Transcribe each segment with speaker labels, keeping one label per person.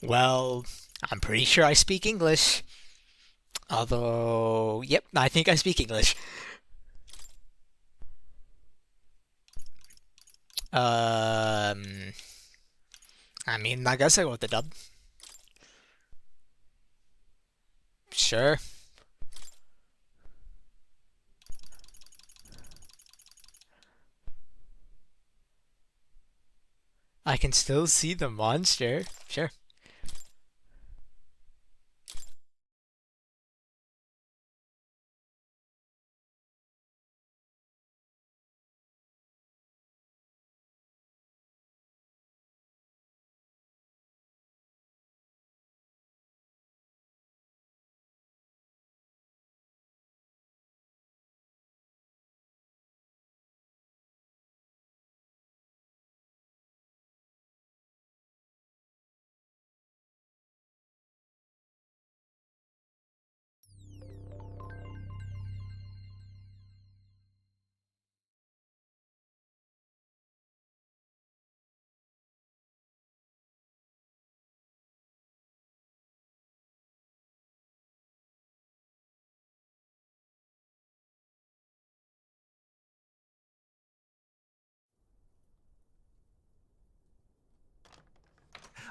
Speaker 1: Well, I'm pretty sure I speak English. Although, yep, I think I speak English. Um, I mean, I guess I go with the dub. Sure. I can still see the monster. Sure.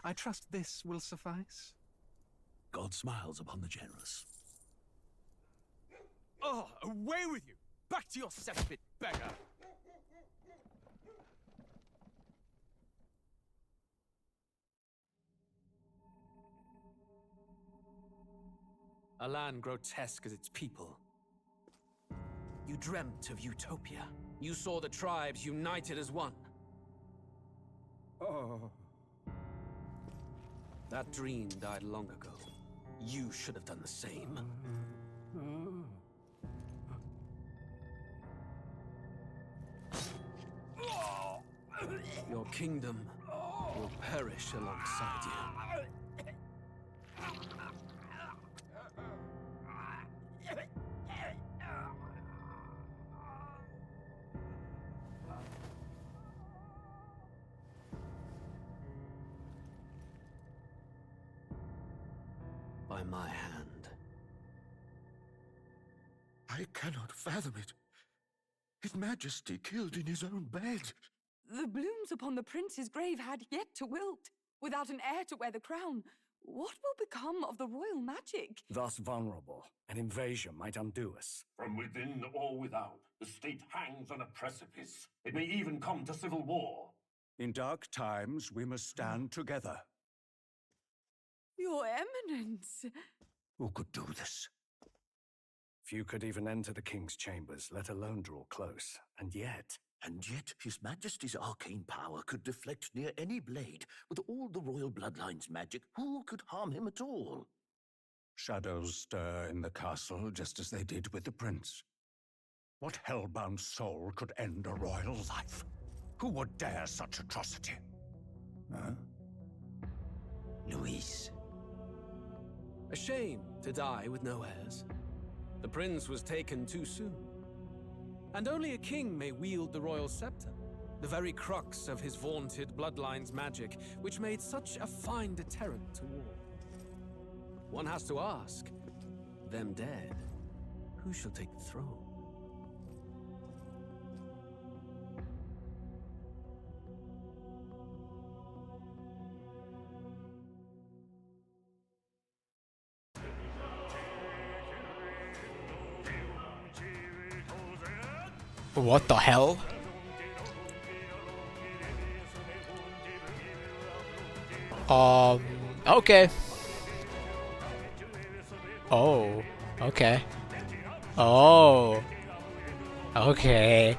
Speaker 2: I trust this will suffice.
Speaker 3: God smiles upon the generous.
Speaker 4: Oh, away with you! Back to your cesspit, beggar! A land grotesque as its people. You dreamt of utopia. You saw the tribes united as one.
Speaker 2: Oh.
Speaker 4: That dream died long ago. You should have done the same. Your kingdom will perish alongside you. By my hand.
Speaker 3: I cannot fathom it. His Majesty killed in his own bed.
Speaker 5: The blooms upon the prince's grave had yet to wilt. Without an heir to wear the crown, what will become of the royal magic?
Speaker 6: Thus vulnerable, an invasion might undo us.
Speaker 7: From within or without, the state hangs on a precipice. It may even come to civil war.
Speaker 6: In dark times, we must stand together.
Speaker 5: Your Eminence!
Speaker 6: Who could do this? Few could even enter the king's chambers, let alone draw close. And yet
Speaker 3: His Majesty's arcane power could deflect near any blade. With all the royal bloodline's magic, who could harm him at all?
Speaker 6: shadows stir in the castle just as they did with the prince. What hellbound soul could end a royal life? Who would dare such atrocity? Huh?
Speaker 3: Luis.
Speaker 4: A shame to die with no heirs. The prince was taken too soon. And only a king may wield the royal scepter, the very crux of his vaunted bloodline's magic, which made such a fine deterrent to war. One has to ask, them dead, who shall take the throne?
Speaker 1: What the hell? Okay. Oh, okay. Oh, okay.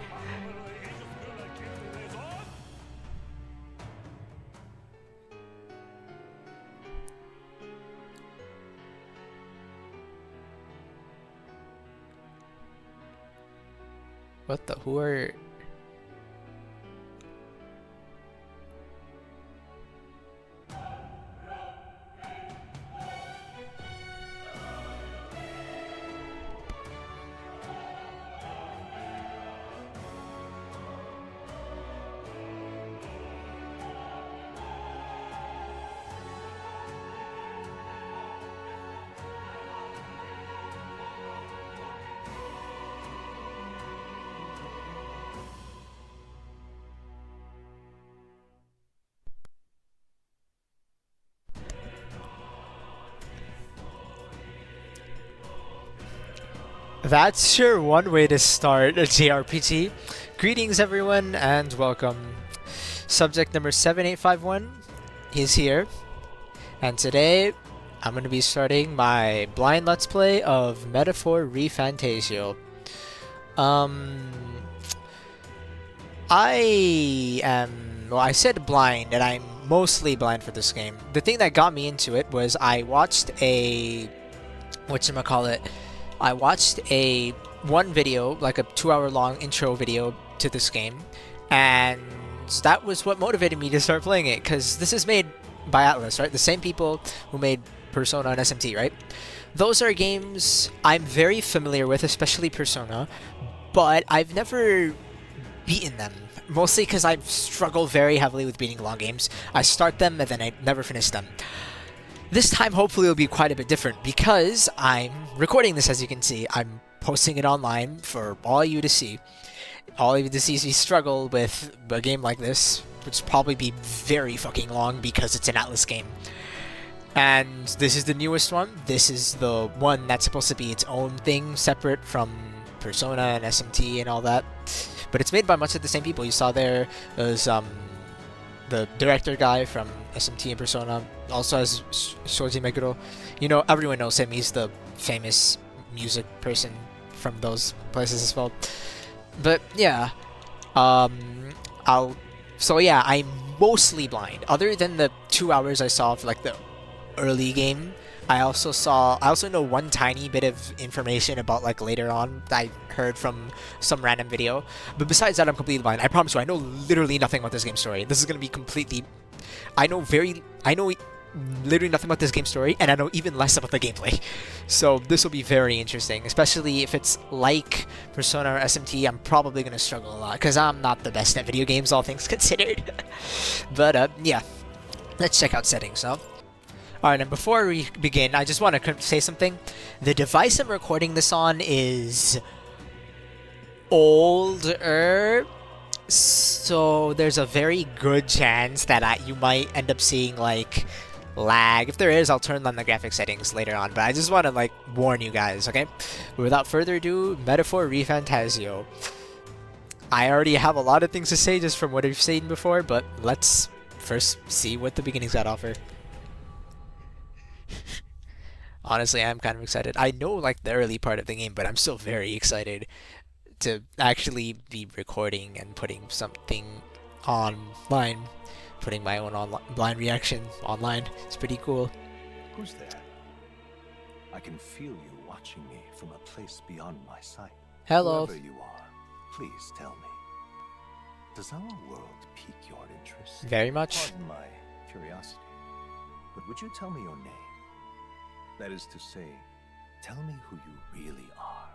Speaker 1: What the? Who are? That's sure one way to start a JRPG. Greetings, everyone, and welcome. Subject number 7851 is here, and today I'm going to be starting my blind Let's Play of Metaphor ReFantazio. I said blind, and I'm mostly blind for this game. The thing that got me into it was I watched a one video, like a 2-hour long intro video to this game, and that was what motivated me to start playing it, because this is made by Atlus, right? The same people who made Persona and SMT, right? Those are games I'm very familiar with, especially Persona, but I've never beaten them. Mostly because I struggle very heavily with beating long games. I start them and then I never finish them. This time, hopefully, it'll be quite a bit different because I'm recording this, as you can see. I'm posting it online for all you to see. All of you to see me struggle with a game like this, which will probably be very fucking long because it's an Atlus game. And this is the newest one. This is the one that's supposed to be its own thing, separate from Persona and SMT and all that. But it's made by much of the same people. You saw there was the director guy from SMT and Persona, also has Shoji Meguro. You know, everyone knows him. He's the famous music person from those places as well. But yeah, I'm mostly blind. Other than the 2 hours I saw of like the early game, I also know one tiny bit of information about like later on that I heard from some random video. But besides that, I'm completely blind. I promise you, I know literally nothing about this game story. This is gonna be completely. I know literally nothing about this game story, and I know even less about the gameplay. So this will be very interesting, especially if it's like Persona or SMT. I'm probably gonna struggle a lot because I'm not the best at video games, all things considered. But yeah, let's check out settings. So. Alright, and before we begin, I just want to say something. The device I'm recording this on is older, so there's a very good chance that you might end up seeing, like, lag. If there is, I'll turn on the graphic settings later on, but I just want to, like, warn you guys, okay? Without further ado, Metaphor ReFantazio. I already have a lot of things to say just from what I've seen before, but let's first see what the beginning's got to offer. Honestly, I'm kind of excited. I know like the early part of the game, but I'm still very excited to actually be recording and putting something online, putting my own blind reaction online. It's pretty cool.
Speaker 2: Who's there? I can feel you watching me from a place beyond my sight.
Speaker 1: Hello.
Speaker 2: Whoever you are, please tell me. Does our world pique your interest?
Speaker 1: Very much.
Speaker 2: Pardon my curiosity, but would you tell me your name? That is to say, tell me who you really are.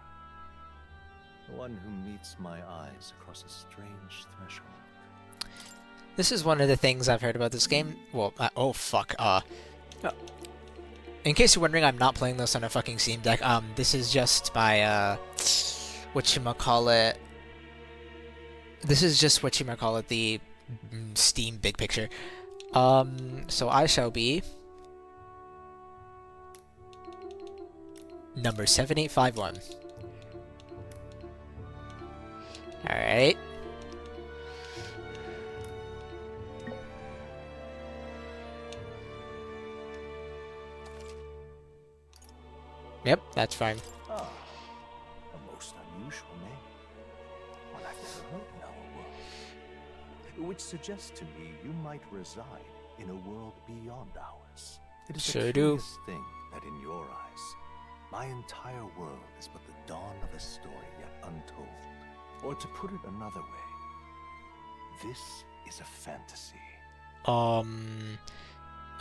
Speaker 2: The one who meets my eyes across a strange threshold.
Speaker 1: This is one of the things I've heard about this game. Well, oh fuck. In case you're wondering, I'm not playing this on a fucking Steam Deck. This is just by whatchamacallit. This is just whatchamacallit, the Steam Big Picture. So I shall be number 7851. Alright. Yep, that's fine.
Speaker 2: Ah, a most unusual name. One I've never heard in our world. Which suggests to me you might reside in a world beyond ours. It is
Speaker 1: Sure
Speaker 2: a
Speaker 1: do.
Speaker 2: curious thing that in your eyes, my entire world is but the dawn of a story yet untold. Or to put it another way, this is a fantasy.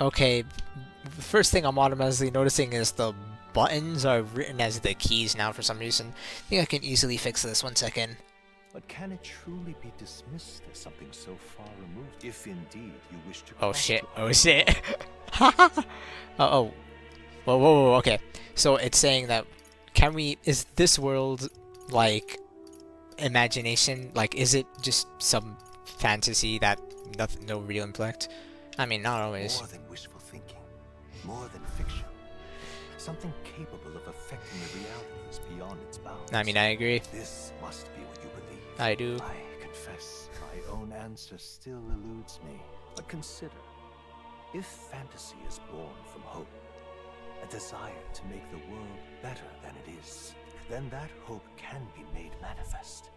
Speaker 1: Okay, the first thing I'm automatically noticing is the buttons are written as the keys now for some reason. I think I can easily fix this. 1 second.
Speaker 2: But can it truly be dismissed as something so far removed, if indeed you wish to...
Speaker 1: Oh shit, oh shit. Oh. Whoa, okay. So it's saying that, is this world, like, imagination? Like, is it just some fantasy that no real impact? I mean, not always.
Speaker 2: More than wishful thinking, more than fiction. something capable of affecting the realities beyond its bounds.
Speaker 1: I mean, I agree.
Speaker 2: This must be what you believe.
Speaker 1: I do.
Speaker 2: I confess my own answer still eludes me. But consider, if fantasy is born from hope, a desire to make the world better than it is, then that hope can be made manifest.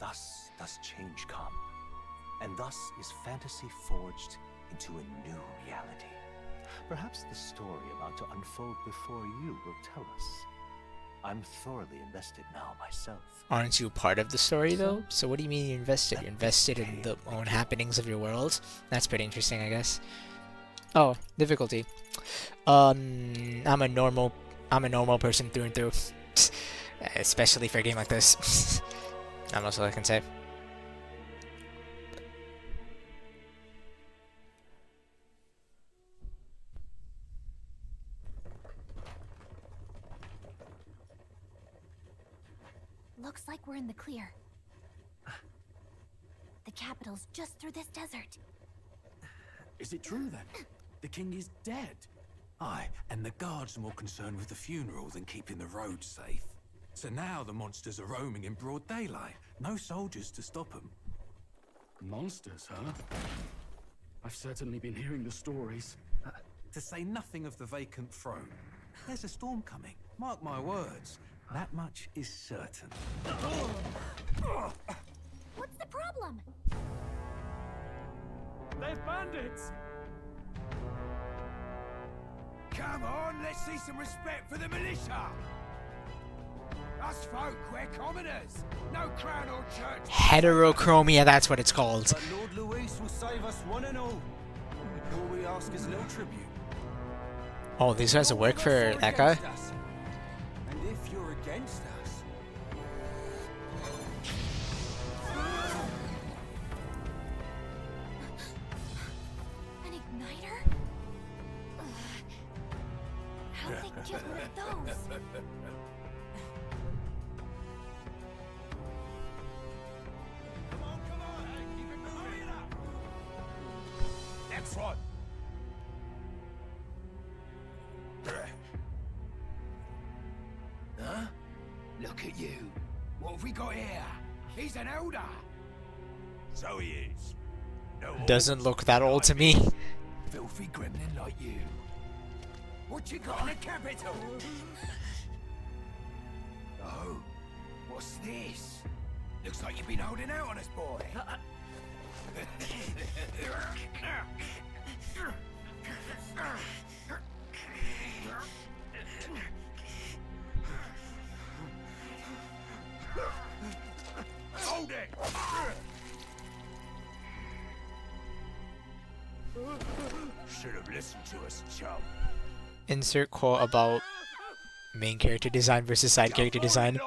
Speaker 2: Thus does change come, and thus is fantasy forged into a new reality. Perhaps the story about to unfold before you will tell us. I'm thoroughly invested now myself.
Speaker 1: Aren't you part of the story, though? So what do you mean you're invested? You're invested in the own happenings of your world? That's pretty interesting, I guess. Oh, difficulty. I'm a normal person through and through. Especially for a game like this. Not much I can say.
Speaker 8: Looks like we're in the clear. The capital's just through this desert.
Speaker 9: Is it true then? The king is dead? Aye, and the guards are more concerned with the funeral than keeping the roads safe. So now the monsters are roaming in broad daylight. No soldiers to stop them.
Speaker 10: Monsters, huh? I've certainly been hearing the stories.
Speaker 9: To say nothing of the vacant throne. There's a storm coming. Mark my words. That much is certain.
Speaker 8: What's the problem?
Speaker 10: They're bandits!
Speaker 11: Come on, let's see some respect for the militia! Us folk, we're commoners. No crown or church.
Speaker 1: Heterochromia, that's what it's called.
Speaker 11: But Lord Luis will save us one and all. All we ask is a little tribute.
Speaker 1: Oh, these guys will work for that guy?
Speaker 11: And if you're against us...
Speaker 8: An igniter? How'd they get rid of those?
Speaker 11: Next one. Huh? Look at you. What have we got here? He's an elder.
Speaker 7: So he is. No
Speaker 1: Doesn't look that old to me.
Speaker 11: Filthy gremlin like you. What you got in the capital? Oh, what's this? Looks like you've been holding out on us, boy.
Speaker 7: Hold it! Should have listened to us, chum.
Speaker 1: Insert quote about main character design versus side character design.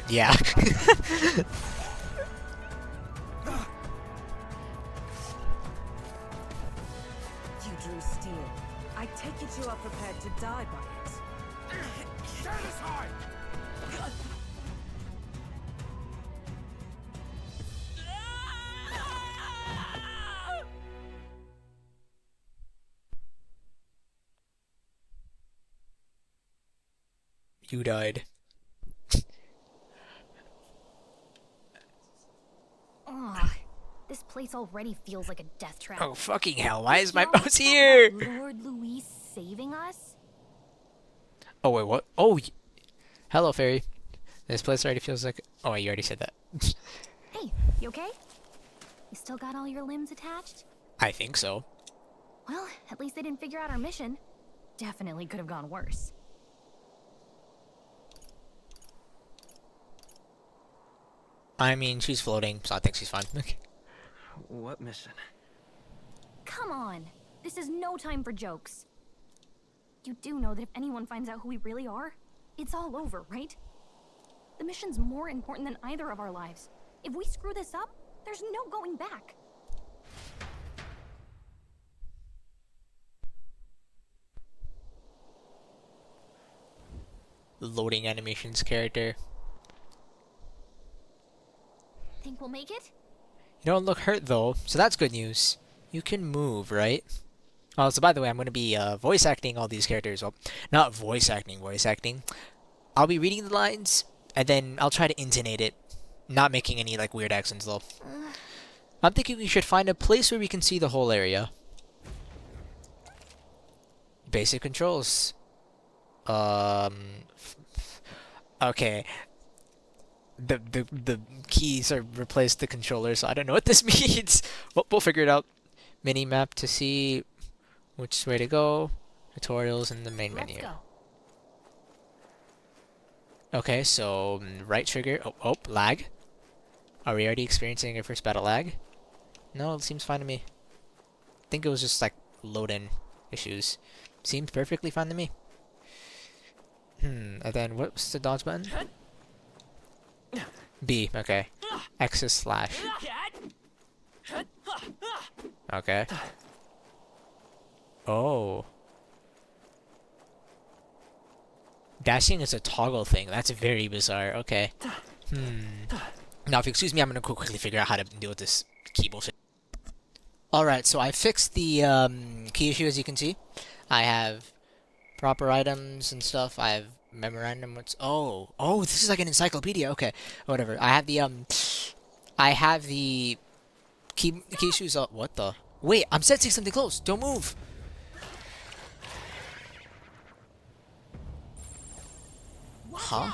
Speaker 1: Yeah.
Speaker 5: You drew steel. I take it you are prepared to die by it.
Speaker 11: Stand aside!
Speaker 1: You died.
Speaker 8: Ugh, this place already feels like a death trap.
Speaker 1: Oh fucking hell, why is my
Speaker 8: Y'all
Speaker 1: mouse
Speaker 8: talk
Speaker 1: here?
Speaker 8: about Lord Luis saving us?
Speaker 1: Oh wait, what? Oh, hello fairy. This place already feels like... Oh, you already said that.
Speaker 8: Hey, you okay? You still got all your limbs attached?
Speaker 1: I think so.
Speaker 8: Well, at least they didn't figure out our mission. Definitely could have gone worse.
Speaker 1: I mean, she's floating, so I think she's fine.
Speaker 11: What mission?
Speaker 8: Come on! This is no time for jokes. You do know that if anyone finds out who we really are, it's all over, right? The mission's more important than either of our lives. If we screw this up, there's no going back.
Speaker 1: Loading animations character.
Speaker 8: Think we'll make it?
Speaker 1: You don't look hurt though, so that's good news. You can move, right? Oh, so by the way, I'm going to be voice acting all these characters. Well, not voice acting. I'll be reading the lines, and then I'll try to intonate it, not making any like weird accents though. I'm thinking we should find a place where we can see the whole area. Basic controls. Okay. The keys are replaced the controller, so I don't know what this means. Well, we'll figure it out. Mini map to see which way to go. Tutorials in the main menu.
Speaker 8: Go.
Speaker 1: Okay, so right trigger. Oh, lag. Are we already experiencing our first battle lag? No, it seems fine to me. I think it was just like load-in issues. Seems perfectly fine to me. And then what's the dodge button? B, okay. X is slash. Okay. Oh. Dashing is a toggle thing. That's very bizarre. Okay. Now, if you excuse me, I'm gonna quickly figure out how to deal with this key bullshit. Alright, so I fixed the key issue, as you can see. I have proper items and stuff. I have memorandum. Oh, this is like an encyclopedia. Okay, whatever. I have the key issues. What the? Wait, I'm sensing something close. Don't move. Huh?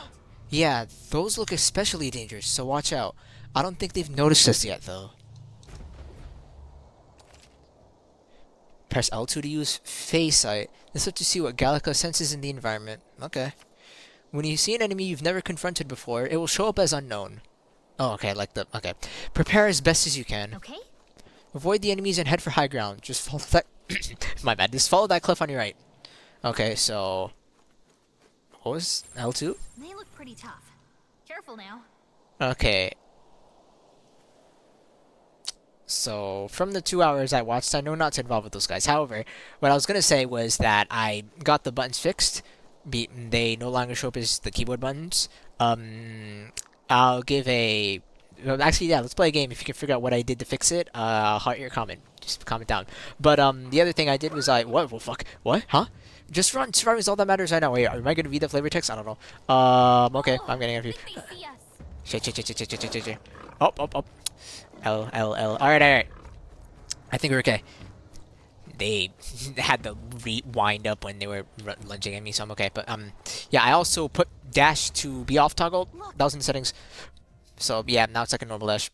Speaker 1: Yeah, those look especially dangerous, so watch out. I don't think they've noticed us yet, though. Press L2 to use Phase Sight. This lets you see what Gallica senses in the environment. Okay. When you see an enemy you've never confronted before, it will show up as unknown. Oh, okay, okay. Prepare as best as you can.
Speaker 8: Okay.
Speaker 1: Avoid the enemies and head for high ground. Just follow that... My bad. Just follow that cliff on your right. Okay, so... What was L2?
Speaker 8: They look pretty tough. Careful now.
Speaker 1: Okay. So, from the 2 hours I watched, I know not to involve with those guys. However, what I was going to say was that I got the buttons fixed. They no longer show up as the keyboard buttons. I'll give a... Well, actually, yeah, let's play a game. If you can figure out what I did to fix it, heart your comment. Just comment down. But the other thing I did was What? Well, fuck. What? Huh? Just run. Surviving is all that matters right now. Wait, am I going to read the flavor text? I don't know. Okay, I'm getting a few. Shit. Oh. L. Alright. I think we're okay. They had the rewind up when they were lunging at me, so I'm okay. But, yeah, I also put dash to be off toggle. That was in the settings. So, yeah, now it's like a normal dash.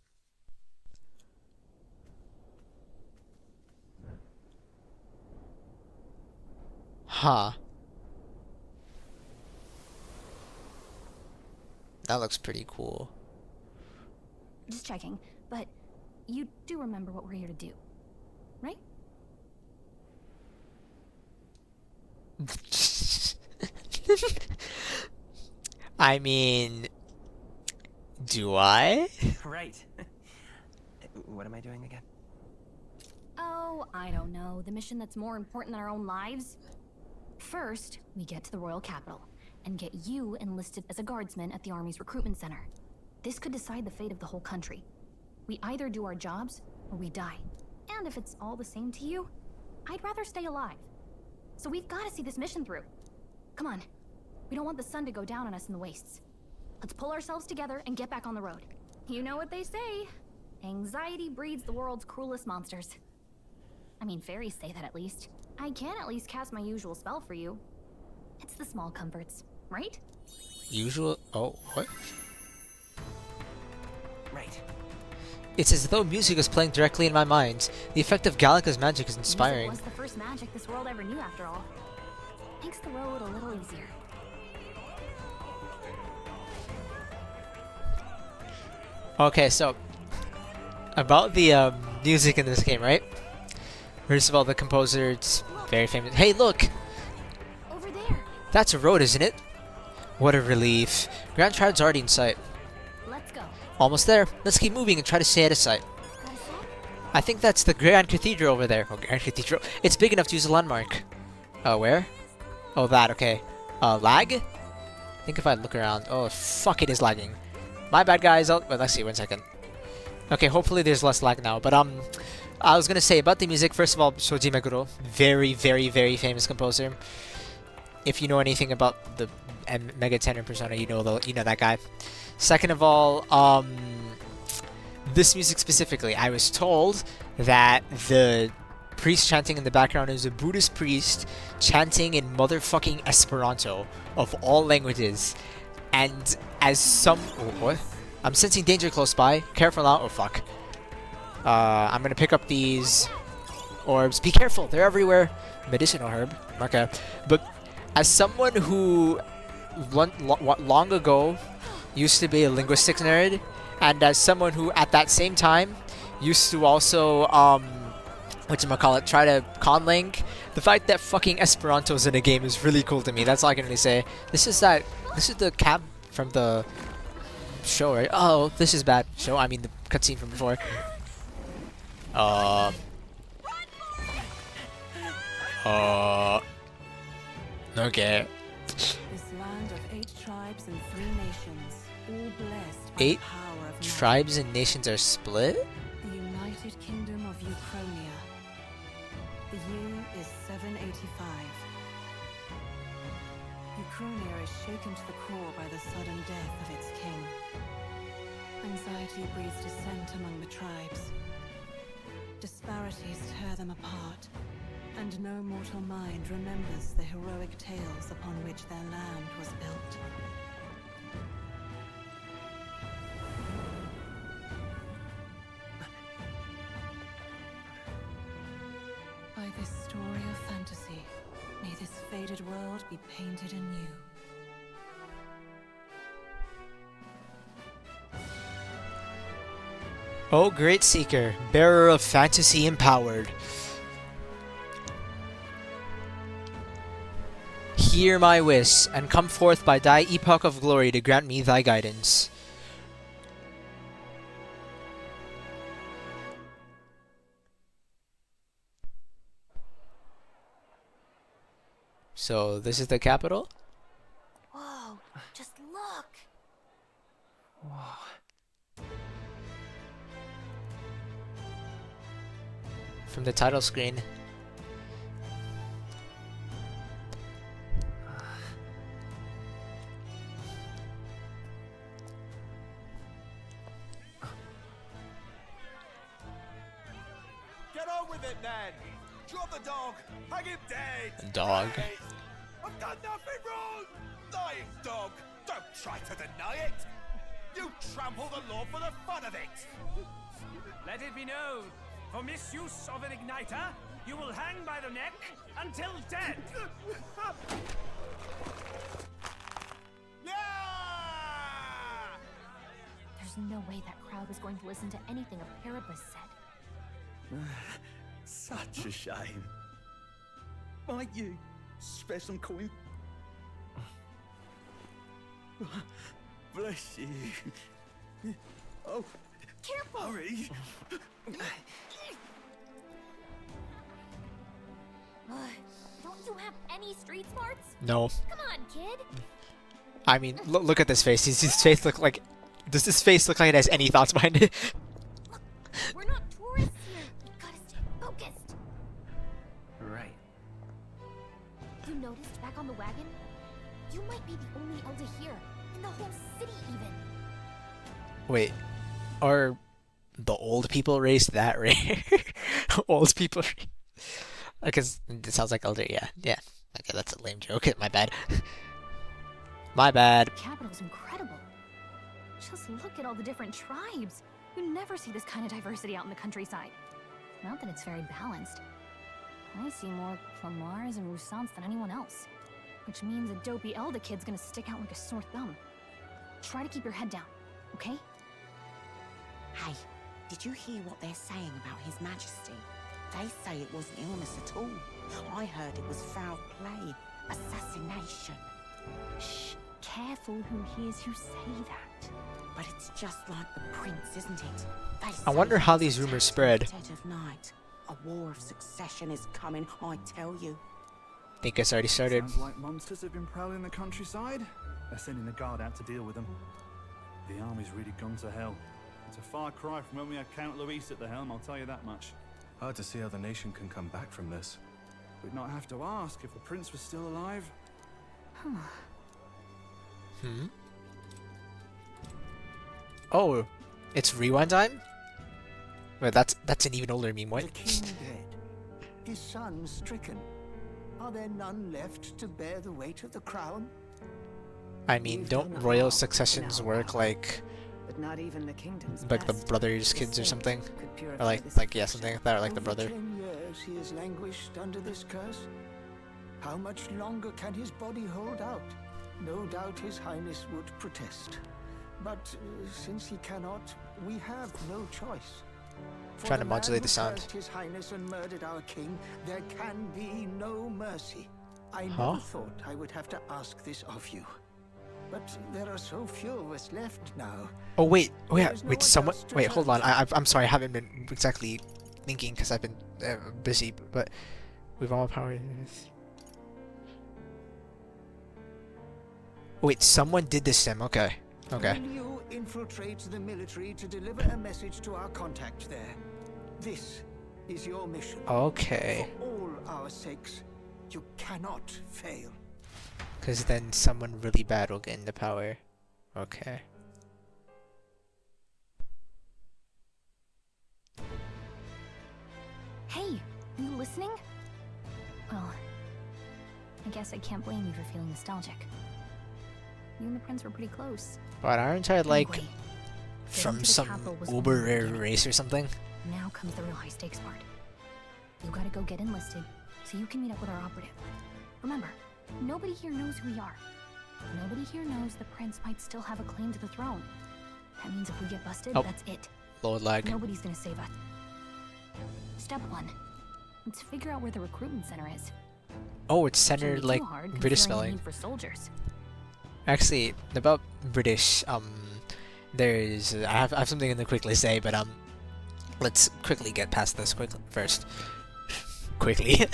Speaker 1: Huh. That looks pretty cool.
Speaker 8: Just checking, but you do remember what we're here to do, right?
Speaker 1: I mean, do I?
Speaker 12: Right. What am I doing again?
Speaker 8: Oh, I don't know. The mission that's more important than our own lives? First, we get to the royal capital and get you enlisted as a guardsman at the army's recruitment center. This could decide the fate of the whole country. We either do our jobs or we die. And if it's all the same to you, I'd rather stay alive. So we've got to see this mission through. Come on. We don't want the sun to go down on us in the wastes. Let's pull ourselves together and get back on the road. You know what they say. Anxiety breeds the world's cruelest monsters. I mean, fairies say that at least. I can at least cast my usual spell for you. It's the small comforts, right?
Speaker 1: Usual? Oh, what?
Speaker 12: Right.
Speaker 1: It's as though music is playing directly in my mind. The effect of Gallica's magic is inspiring.
Speaker 8: Music was the first magic this world ever knew, after all. Makes the road a little easier.
Speaker 1: Okay, so about the music in this game, right? First of all, the composer, it's very famous. Hey, look!
Speaker 8: Over there.
Speaker 1: That's a road, isn't it? What a relief. Grand Tribe's already in sight.
Speaker 8: Let's go.
Speaker 1: Almost there. Let's keep moving and try to stay out of sight. I think that's the Grand Cathedral over there. Oh, Grand Cathedral. It's big enough to use a landmark. Where? Oh, that, okay. Lag? I think if I look around... Oh, fuck, it is lagging. My bad, guys. Well, let's see, 1 second. Okay, hopefully there's less lag now. But, I was gonna say about the music. First of all, Shoji Meguro, very, very, very famous composer. If you know anything about the Mega Tenor Persona, you know that guy. Second of all, this music specifically, I was told that the priest chanting in the background is a Buddhist priest chanting in motherfucking Esperanto of all languages. And as some... Oh, what? I'm sensing danger close by. Careful now. Oh, fuck. I'm gonna pick up these orbs. Be careful. They're everywhere. Medicinal herb. Okay. But as someone who long ago used to be a linguistics nerd, and as someone who at that same time used to also whatchamacallit, try to conlink, the fact that fucking Esperanto's in a game is really cool to me. That's all I can really say. This is the cab from the show, right? Oh, this is bad. Show, I mean the cutscene from before. Okay.
Speaker 13: This land of 8 tribes and 3 nations, all blessed by
Speaker 1: 8
Speaker 13: the power of
Speaker 1: tribes and nations are split?
Speaker 13: the United Kingdom of Uchronia. The year is 785. Uchronia is shaken to the core by the sudden death of its king. Anxiety breeds dissent among the tribes. Disparities tear them apart, and no mortal mind remembers the heroic tales upon which their land was built. By this story of fantasy, may this faded world be painted anew.
Speaker 1: Oh, great seeker, bearer of fantasy empowered. Hear my wish, and come forth by thy epoch of glory to grant me thy guidance. So, this is the capital?
Speaker 8: Whoa, just look!
Speaker 12: Whoa.
Speaker 1: From the title screen.
Speaker 11: Get on with it, then! Drop the dog! Hang him dead!
Speaker 1: Dog.
Speaker 11: I've done nothing wrong! Lying dog! Don't try to deny it! You trample the law for the fun of it!
Speaker 14: Let it be known, for misuse of an igniter, you will hang by the neck until dead.
Speaker 8: There's no way that crowd was going to listen to anything a Paribus said.
Speaker 3: Such a shame. Might you spare some coin? Bless you. Oh,
Speaker 8: careful!
Speaker 3: Hurry.
Speaker 8: Don't you have any street smarts?
Speaker 1: No.
Speaker 8: Come on, kid!
Speaker 1: I mean, look at this face. Does his face look like... Does this face look like it has any thoughts behind it?
Speaker 8: Look, we're not tourists here. We gotta stay focused.
Speaker 12: Right.
Speaker 8: You noticed back on the wagon? You might be the only elder here, in the whole city even.
Speaker 1: Wait, are the old people raised that rare? Old people? Because it sounds like elder, yeah. Okay, that's a lame joke. My bad. My bad.
Speaker 8: The capital's incredible. Just look at all the different tribes. You never see this kind of diversity out in the countryside. Not that it's very balanced. I see more Plamars and Roussants than anyone else. Which means a dopey Elda kid's gonna stick out like a sore thumb. Try to keep your head down, okay?
Speaker 15: Hey, did you hear what they're saying about His Majesty? They say it wasn't illness at all. I heard it was foul play, assassination.
Speaker 8: Shh, careful who hears you say that.
Speaker 15: But it's just like the prince, isn't it? They
Speaker 1: I wonder
Speaker 15: say
Speaker 1: how
Speaker 15: he's
Speaker 1: these rumors
Speaker 15: attacked
Speaker 1: spread.
Speaker 15: in the dead of night. A war of succession is coming, I tell you.
Speaker 1: Think it's already started.
Speaker 16: Sounds like monsters have been prowling the countryside. They're sending the guard out to deal with them. The army's really gone to hell. It's a far cry from when we had Count Luis at the helm, I'll tell you that much.
Speaker 11: Hard to see how the nation can come back from this.
Speaker 16: We'd not have to ask if the prince was still alive.
Speaker 1: Oh, it's rewind time? Wait, that's an even older meme, what?
Speaker 17: The king dead, his son stricken. Are there none left to bear the weight of the crown?
Speaker 1: I mean, don't royal successions work like
Speaker 13: But not even the kingdom's
Speaker 1: the
Speaker 13: best,
Speaker 1: brothers' kids or
Speaker 13: state
Speaker 1: something?
Speaker 13: could
Speaker 1: Or
Speaker 13: purify
Speaker 1: like
Speaker 13: this
Speaker 1: yeah, something like
Speaker 13: affliction.
Speaker 1: that, or like the
Speaker 17: Over
Speaker 1: brother.
Speaker 17: 10 years he has languished under this curse. How much longer can his body hold out? No doubt his highness would protest. But since he cannot, we have no choice. For
Speaker 1: Trying to
Speaker 17: the man
Speaker 1: modulate the
Speaker 17: who
Speaker 1: sound.
Speaker 17: cursed his highness and murdered our king, there can be no mercy. I
Speaker 1: Huh?
Speaker 17: never thought I would have to ask this of you. But there are so few of us left now.
Speaker 1: Oh wait, oh yeah,
Speaker 17: There's no
Speaker 1: wait,
Speaker 17: one
Speaker 1: someone,
Speaker 17: else to
Speaker 1: wait,
Speaker 17: turn
Speaker 1: hold on.
Speaker 17: to.
Speaker 1: I'm sorry, I haven't been exactly thinking because I've been busy. But we've all power. Wait, someone did this to him. Okay, okay.
Speaker 17: Will you infiltrate the military to deliver a message to our contact there? This is your mission.
Speaker 1: Okay.
Speaker 17: For all our sakes, you cannot fail.
Speaker 1: Because then someone really bad will get into power. Okay.
Speaker 8: Hey, are you listening? Well, I guess I can't blame you for feeling nostalgic. You and the prince were pretty close.
Speaker 1: But aren't I like
Speaker 8: Anyway,
Speaker 1: from
Speaker 8: getting to the
Speaker 1: some
Speaker 8: capital was
Speaker 1: uber
Speaker 8: only the
Speaker 1: rare
Speaker 8: beginning.
Speaker 1: race or something?
Speaker 8: Now comes the real high stakes part. You gotta go get enlisted so you can meet up with our operative. Remember, nobody here knows who we are. Nobody here knows the prince might still have a claim to the throne. That means if we get busted,
Speaker 1: Oh.
Speaker 8: that's it.
Speaker 1: Load lag.
Speaker 8: Nobody's gonna save us. Step 1. Let's figure out where the recruitment center is.
Speaker 1: Oh, it's
Speaker 8: Shouldn't
Speaker 1: centered
Speaker 8: be
Speaker 1: like
Speaker 8: too hard,
Speaker 1: British
Speaker 8: considering the
Speaker 1: spelling.
Speaker 8: need for soldiers.
Speaker 1: Actually, about British, there's I have something to quickly say, but let's quickly get past this first. Quickly.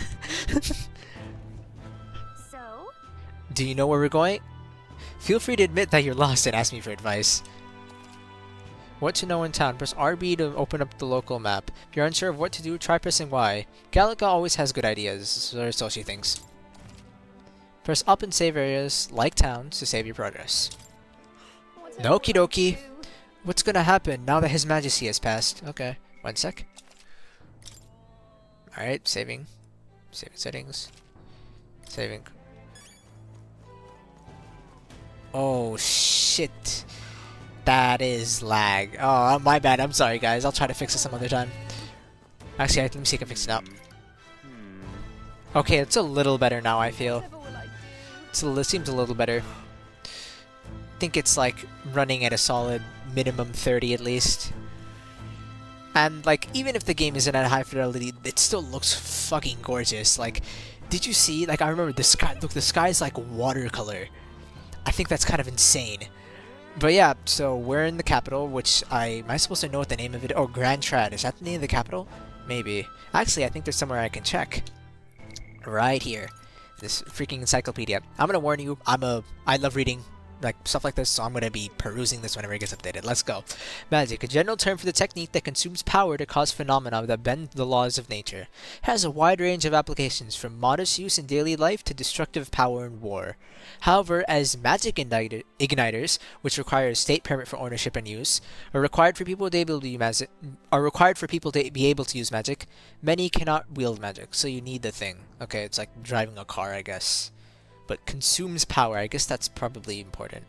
Speaker 8: So?
Speaker 1: Do you know where we're going? Feel free to admit that you're lost and ask me for advice. What to know in town? Press RB to open up the local map. If you're unsure of what to do, try pressing Y. Gallica always has good ideas, or so she thinks. Press up in save areas, like towns, to save your progress. Okie dokie. What's gonna happen now that His Majesty has passed? Okay, 1 sec. Alright, saving. Saving settings. Saving. Oh shit. That is lag. Oh, my bad. I'm sorry, guys. I'll try to fix it some other time. Actually, let me see if I can fix it up. Okay, it's a little better now, I feel. It seems a little better. I think it's like running at a solid minimum 30 at least. And like, even if the game isn't at high fidelity, it still looks fucking gorgeous. Like, did you see? Like, I remember the sky. Look, the sky's like watercolor. I think that's kind of insane. But yeah, so we're in the capital, which am I supposed to know what the name of it? Oh, Grand Trad. Is that the name of the capital? Maybe. Actually, I think there's somewhere I can check. Right here. This freaking encyclopedia. I'm gonna warn you, I love reading like stuff like this, so I'm gonna be perusing this whenever it gets updated. Let's go. Magic, a general term for the technique that consumes power to cause phenomena that bend the laws of nature. It has a wide range of applications, from modest use in daily life to destructive power in war. However, as magic igniters, which require a state permit for ownership and use, are required for people to be able to use magic, many cannot wield magic, so you need the thing. Okay, it's like driving a car, I guess. But consumes power, I guess that's probably important.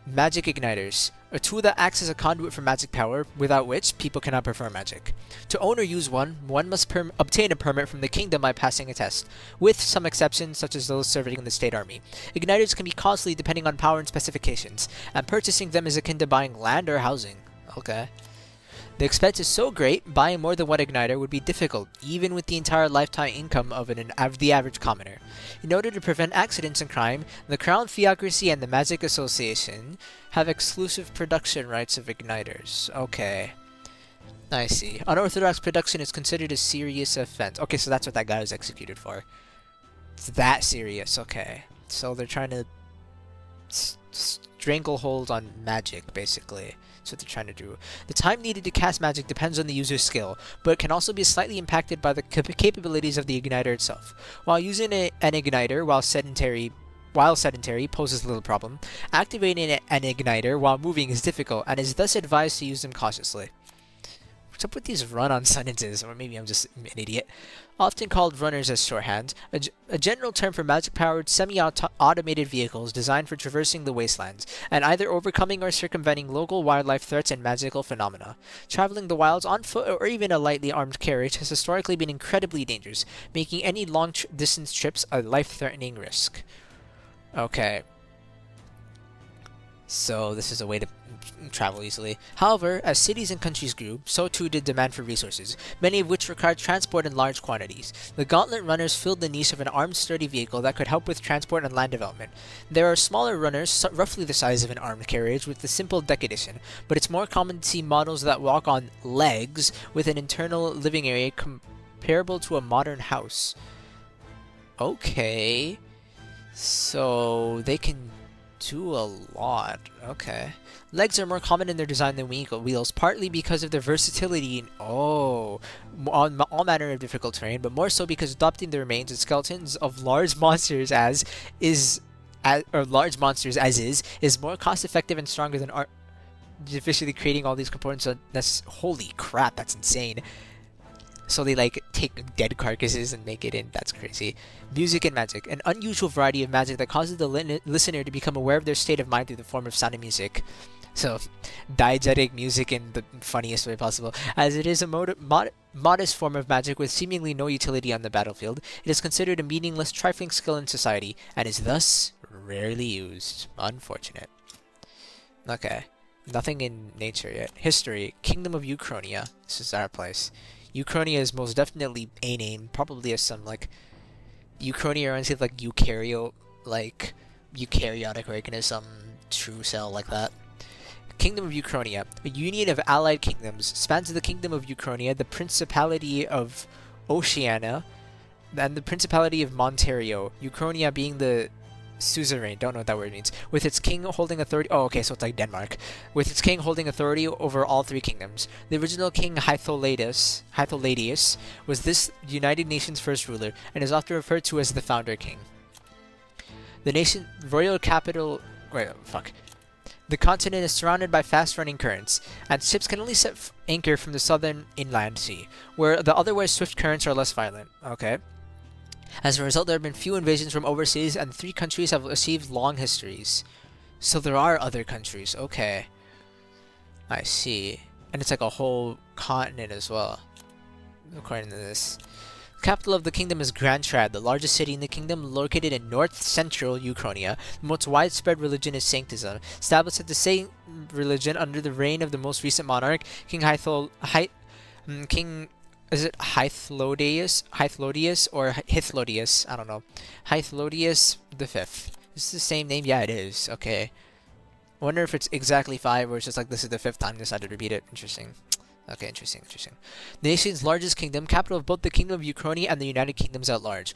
Speaker 1: Magic igniters, a tool that acts as a conduit for magic power, without which people cannot perform magic. To own or use one must obtain a permit from the kingdom by passing a test, with some exceptions such as those serving in the state army. Igniters can be costly depending on power and specifications, and purchasing them is akin to buying land or housing. Okay. The expense is so great, buying more than one igniter would be difficult, even with the entire lifetime income of the average commoner. In order to prevent accidents and crime, the Crown Theocracy and the Magic Association have exclusive production rights of igniters. Okay. I see. Unorthodox production is considered a serious offense. Okay, so that's what that guy was executed for. It's that serious, okay. So they're trying to stranglehold on magic, basically. That's what they're trying to do. The time needed to cast magic depends on the user's skill, but can also be slightly impacted by the capabilities of the igniter itself. While using an igniter while sedentary poses little problem, activating an igniter while moving is difficult and is thus advised to use them cautiously. What's up with these run-on sentences? Or maybe I'm just an idiot. Often called runners as shorthand, a general term for magic-powered, semi-automated vehicles designed for traversing the wastelands, and either overcoming or circumventing local wildlife threats and magical phenomena. Traveling the wilds on foot or even a lightly armed carriage has historically been incredibly dangerous, making any long-distance trips a life-threatening risk. Okay. So this is a way to travel easily. However, as cities and countries grew, so too did demand for resources, many of which required transport in large quantities. The Gauntlet Runners filled the niche of an armed, sturdy vehicle that could help with transport and land development. There are smaller runners, roughly the size of an armed carriage, with the simple deck edition, but it's more common to see models that walk on legs with an internal living area comparable to a modern house. Okay. So they can do a lot. Okay. Legs are more common in their design than wheels, partly because of their versatility in on all manner of difficult terrain, but more so because adopting the remains and skeletons of large monsters is more cost effective and stronger than artificially creating all these components. Holy crap, that's insane. So they like take dead carcasses and make it in. That's crazy. Music and magic. An unusual variety of magic that causes the listener to become aware of their state of mind through the form of sound and music. So, diegetic music in the funniest way possible. As it is a modest form of magic with seemingly no utility on the battlefield, it is considered a meaningless, trifling skill in society, and is thus rarely used. Unfortunate. Okay. Nothing in nature yet. History. Kingdom of Uchronia. This is our place. Uchronia is most definitely a name, probably as some like Uchronia reminds me of like eukaryotic organism, true cell like that. Kingdom of Uchronia, a union of allied kingdoms, spans the Kingdom of Uchronia, the Principality of Oceania, and the Principality of Montario. Uchronia being the suzerain, don't know what that word means, with its king holding authority. Oh, okay, so it's like Denmark, with its king holding authority over all three kingdoms. The original king Hytholadius was this United Nations' first ruler, and is often referred to as the founder king. The nation royal capital. The continent is surrounded by fast-running currents, and ships can only set anchor from the southern inland sea, where the otherwise swift currents are less violent. Okay. As a result, there have been few invasions from overseas, and the three countries have received long histories. So there are other countries. Okay. I see. And it's like a whole continent as well, according to this. The capital of the kingdom is Grand Trad, the largest city in the kingdom, located in north-central Uchronia. The most widespread religion is Sanctism, established as the same religion under the reign of the most recent monarch, King Is it Hythlodius or Hithlodius? I don't know. Hythlodius the Fifth. Is this the same name? Yeah, it is. Okay. I wonder if it's exactly 5 or it's just like this is the 5th time they decided to repeat it. Interesting. Okay, interesting. The nation's largest kingdom, capital of both the Kingdom of Uchronia and the United Kingdoms at large.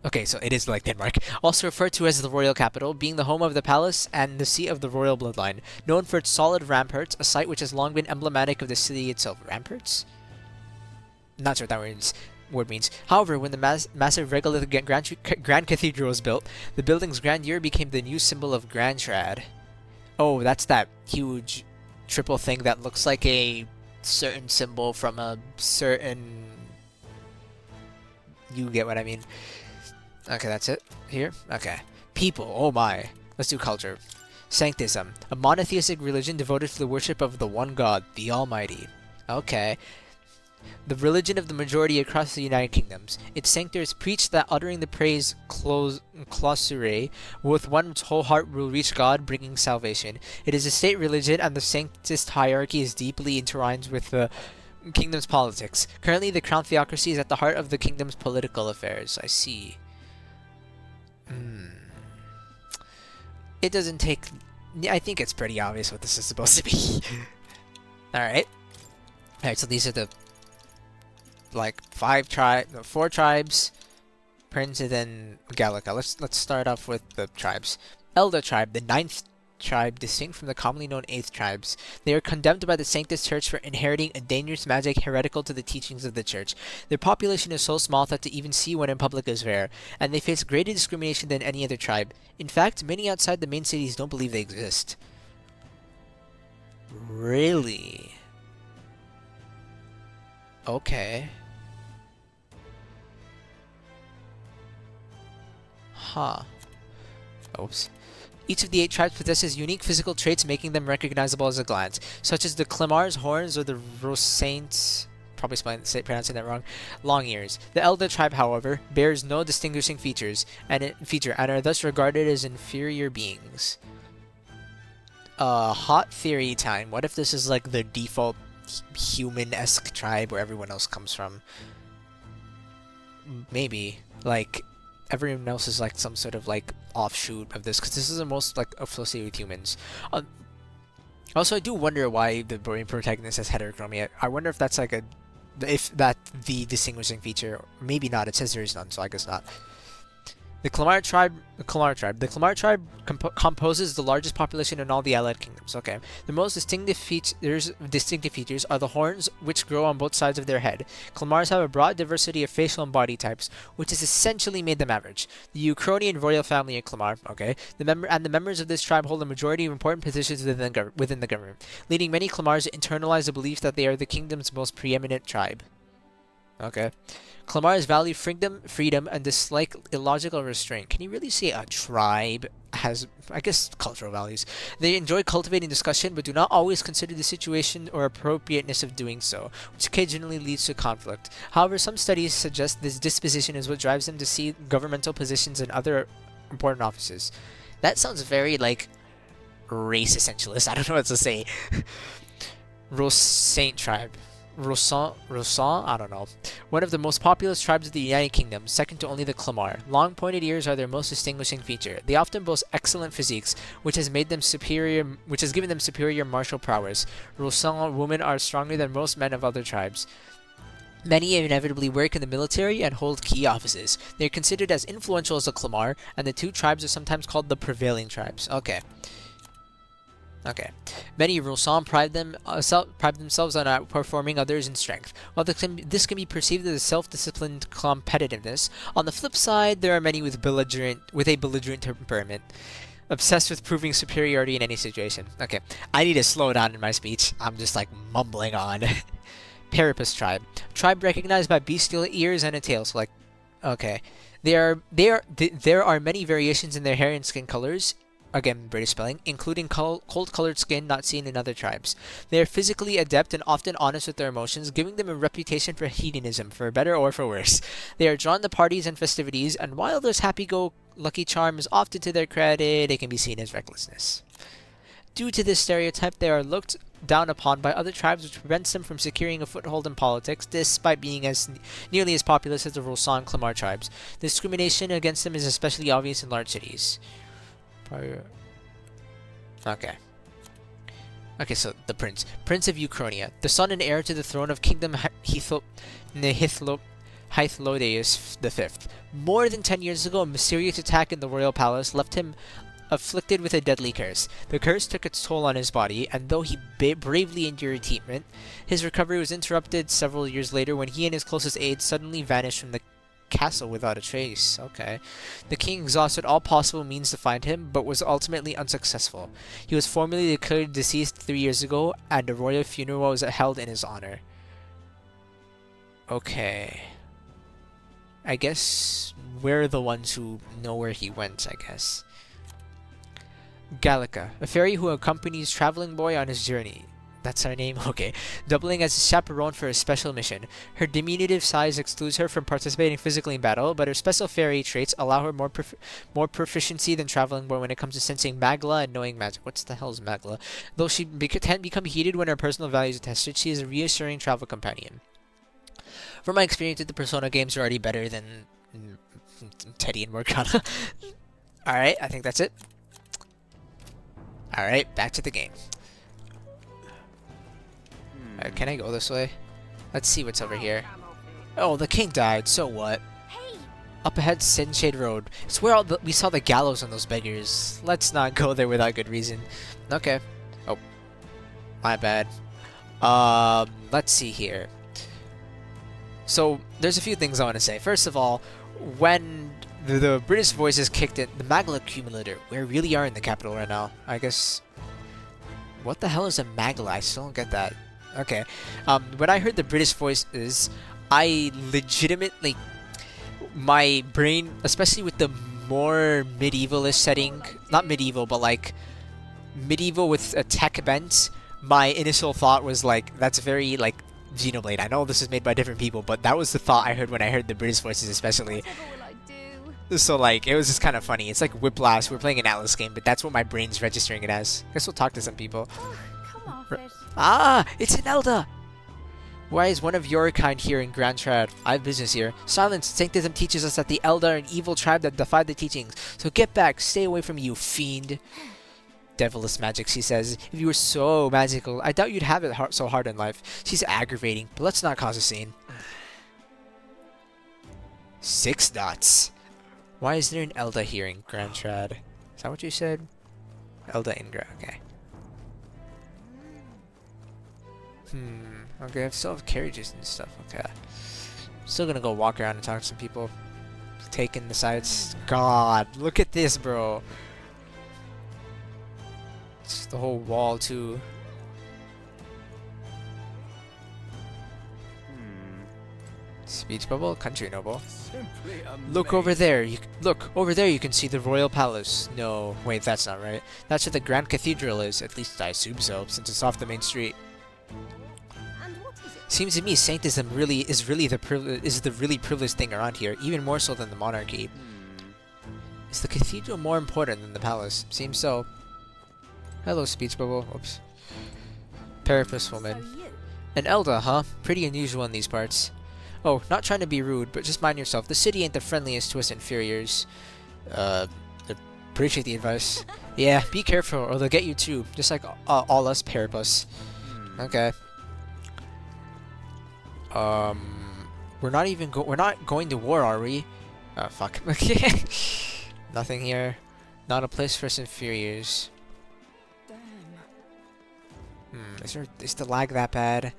Speaker 1: Okay, so it is like Denmark. Also referred to as the royal capital, being the home of the palace and the seat of the royal bloodline. Known for its solid ramparts, a site which has long been emblematic of the city itself. Ramparts? Not sure what that word means. However, when the massive regolith Grand Cathedral was built, the building's grandeur became the new symbol of Grand Trad. Oh, that's that huge triple thing that looks like a certain symbol from a certain... You get what I mean. Okay, that's it. Here? Okay. People. Oh my. Let's do culture. Sanctism. A monotheistic religion devoted to the worship of the one God, the Almighty. Okay. The religion of the majority across the United Kingdoms. Its sanctors preach that uttering the praise clausure with one's whole heart will reach God, bringing salvation. It is a state religion, and the sanctist hierarchy is deeply intertwined with the kingdom's politics. Currently, the crown theocracy is at the heart of the kingdom's political affairs. I see. It doesn't take... I think it's pretty obvious what this is supposed to be. Alright. Alright, so these are the... like 4 tribes, Prince, and then Gallica. Let's start off with the tribes. Elder tribe, the 9th tribe distinct from the commonly known 8th tribes. They are condemned by the Sanctus Church for inheriting a dangerous magic heretical to the teachings of the Church. Their population is so small that to even see one in public is rare, and they face greater discrimination than any other tribe. In fact, many outside the main cities don't believe they exist. Really? Okay. Huh. Oops. Each of the 8 tribes possesses unique physical traits making them recognizable as a glance, such as the Clamar's horns or the Rosaint's, probably pronouncing that wrong, long ears. The Elder tribe, however, bears no distinguishing features and are thus regarded as inferior beings. Hot theory time. What if this is like the default human-esque tribe where everyone else comes from? Maybe. Like, everyone else is like some sort of like offshoot of this, because this is the most like associated with humans. Also, I do wonder why the main protagonist has heterochromia. I wonder if that's like the distinguishing feature. Maybe not. It says there is none, so I guess not. The Clamar tribe composes the largest population in all the allied kingdoms. Okay. The most distinctive features are the horns, which grow on both sides of their head. Clamars have a broad diversity of facial and body types, which has essentially made them average. The Ukrainian royal family of Clamar, okay, the members of this tribe hold a majority of important positions within the government, leading many Clamars to internalize the belief that they are the kingdom's most preeminent tribe. Okay. Clamars value freedom, and dislike illogical restraint. Can you really say a tribe has, I guess, cultural values? They enjoy cultivating discussion, but do not always consider the situation or appropriateness of doing so, which occasionally leads to conflict. However, some studies suggest this disposition is what drives them to see governmental positions and other important offices. That sounds very, like, race essentialist. I don't know what to say. Rosaint tribe. Rosan? I don't know. One of the most populous tribes of the United Kingdom, second to only the Clamar. Long pointed ears are their most distinguishing feature. They often boast excellent physiques, which has given them superior martial prowess. Rosan women are stronger than most men of other tribes. Many inevitably work in the military and hold key offices. They are considered as influential as the Clamar, and the 2 tribes are sometimes called the prevailing tribes. Okay. Many Rosan pride themselves on outperforming others in strength. While this can be perceived as self-disciplined competitiveness, on the flip side, there are many with a belligerent temperament, obsessed with proving superiority in any situation. Okay, I need to slow down in my speech. I'm just like mumbling on. Parapus tribe recognized by bestial ears and a tail. So like, okay, there are many variations in their hair and skin colors. Again, British spelling, including cold-colored skin not seen in other tribes. They are physically adept and often honest with their emotions, giving them a reputation for hedonism, for better or for worse. They are drawn to parties and festivities, and while this happy-go-lucky charm is often to their credit, it can be seen as recklessness. Due to this stereotype, they are looked down upon by other tribes, which prevents them from securing a foothold in politics, despite being nearly as populous as the Rosan Clamar tribes. Discrimination against them is especially obvious in large cities. Okay, so the Prince of Ukrainia, the son and heir to the throne of Kingdom Hythlodaeus V. More than 10 years ago, a mysterious attack in the royal palace left him afflicted with a deadly curse. The curse took its toll on his body, and though he bravely endured treatment, his recovery was interrupted several years later when he and his closest aides suddenly vanished from the castle without a trace. Okay. The king exhausted all possible means to find him, but was ultimately unsuccessful. He was formally declared deceased 3 years ago, and a royal funeral was held in his honor. Okay. I guess we're the ones who know where he went, I guess. Gallica, a fairy who accompanies traveling boy on his journey. That's her name? Okay. Doubling as a chaperone for a special mission. Her diminutive size excludes her from participating physically in battle, but her special fairy traits allow her more proficiency than Traveling Boy when it comes to sensing magla and knowing magic. What the hell is magla? Though she can become heated when her personal values are tested, she is a reassuring travel companion. From my experience with the Persona games, are already better than Teddy and Morgana. Alright, I think that's it. Alright, back to the game. Can I go this way? Let's see what's over here. Oh, the king died, so what?
Speaker 8: Hey,
Speaker 1: Up ahead, Sinshade Road. It's where we saw the gallows on those beggars. Let's not go there without good reason. Okay. Oh. My bad. Let's see here. So, there's a few things I want to say. First of all, when the British voices kicked in, the Magla accumulator, we really are in the capital right now. I guess... What the hell is a Magla? I still don't get that. Okay. When I heard the British voices, I legitimately... My brain, especially with the more medievalish setting, not medieval, but like medieval with a tech bent, my initial thought was like, that's very like Xenoblade. I know this is made by different people, but that was the thought I heard when I heard the British voices especially. So like, it was just kind of funny. It's like Whiplash. We're playing an Atlus game, but that's what my brain's registering it as. Guess we'll talk to some people. Ah, it's an Elder! Why is one of your kind here in Grand Trad? I have business here. Silence! Sanctism teaches us that the Elder are an evil tribe that defied the teachings. So get back! Stay away from you, fiend! Devilish magic, she says. If you were so magical, I doubt you'd have it so hard in life. She's aggravating, but let's not cause a scene. 6 dots. Why is there an Elder here in Grand Trad? Is that what you said? Elder in Grand... Okay. Okay, I still have carriages and stuff. Okay. Still gonna go walk around and talk to some people. Taking the sights. God, look at this, bro. It's the whole wall, too. Speech bubble? Country noble. Look over there. Look, over there you can see the royal palace. No, wait, that's not right. That's where the Grand Cathedral is. At least I assume so, since it's off the main street. Seems to me Sanctism is the really privileged thing around here, even more so than the monarchy. Is the cathedral more important than the palace? Seems so. Hello, speech bubble. Oops. Paraphrase woman. An Elder, huh? Pretty unusual in these parts. Oh, not trying to be rude, but just mind yourself. The city ain't the friendliest to us inferiors. Appreciate the advice. Yeah, be careful or they'll get you too, just like all us Parapus. Okay. We're not going to war, are we? Oh, fuck. Okay. Nothing here. Not a place for us inferiors. Is the lag that bad?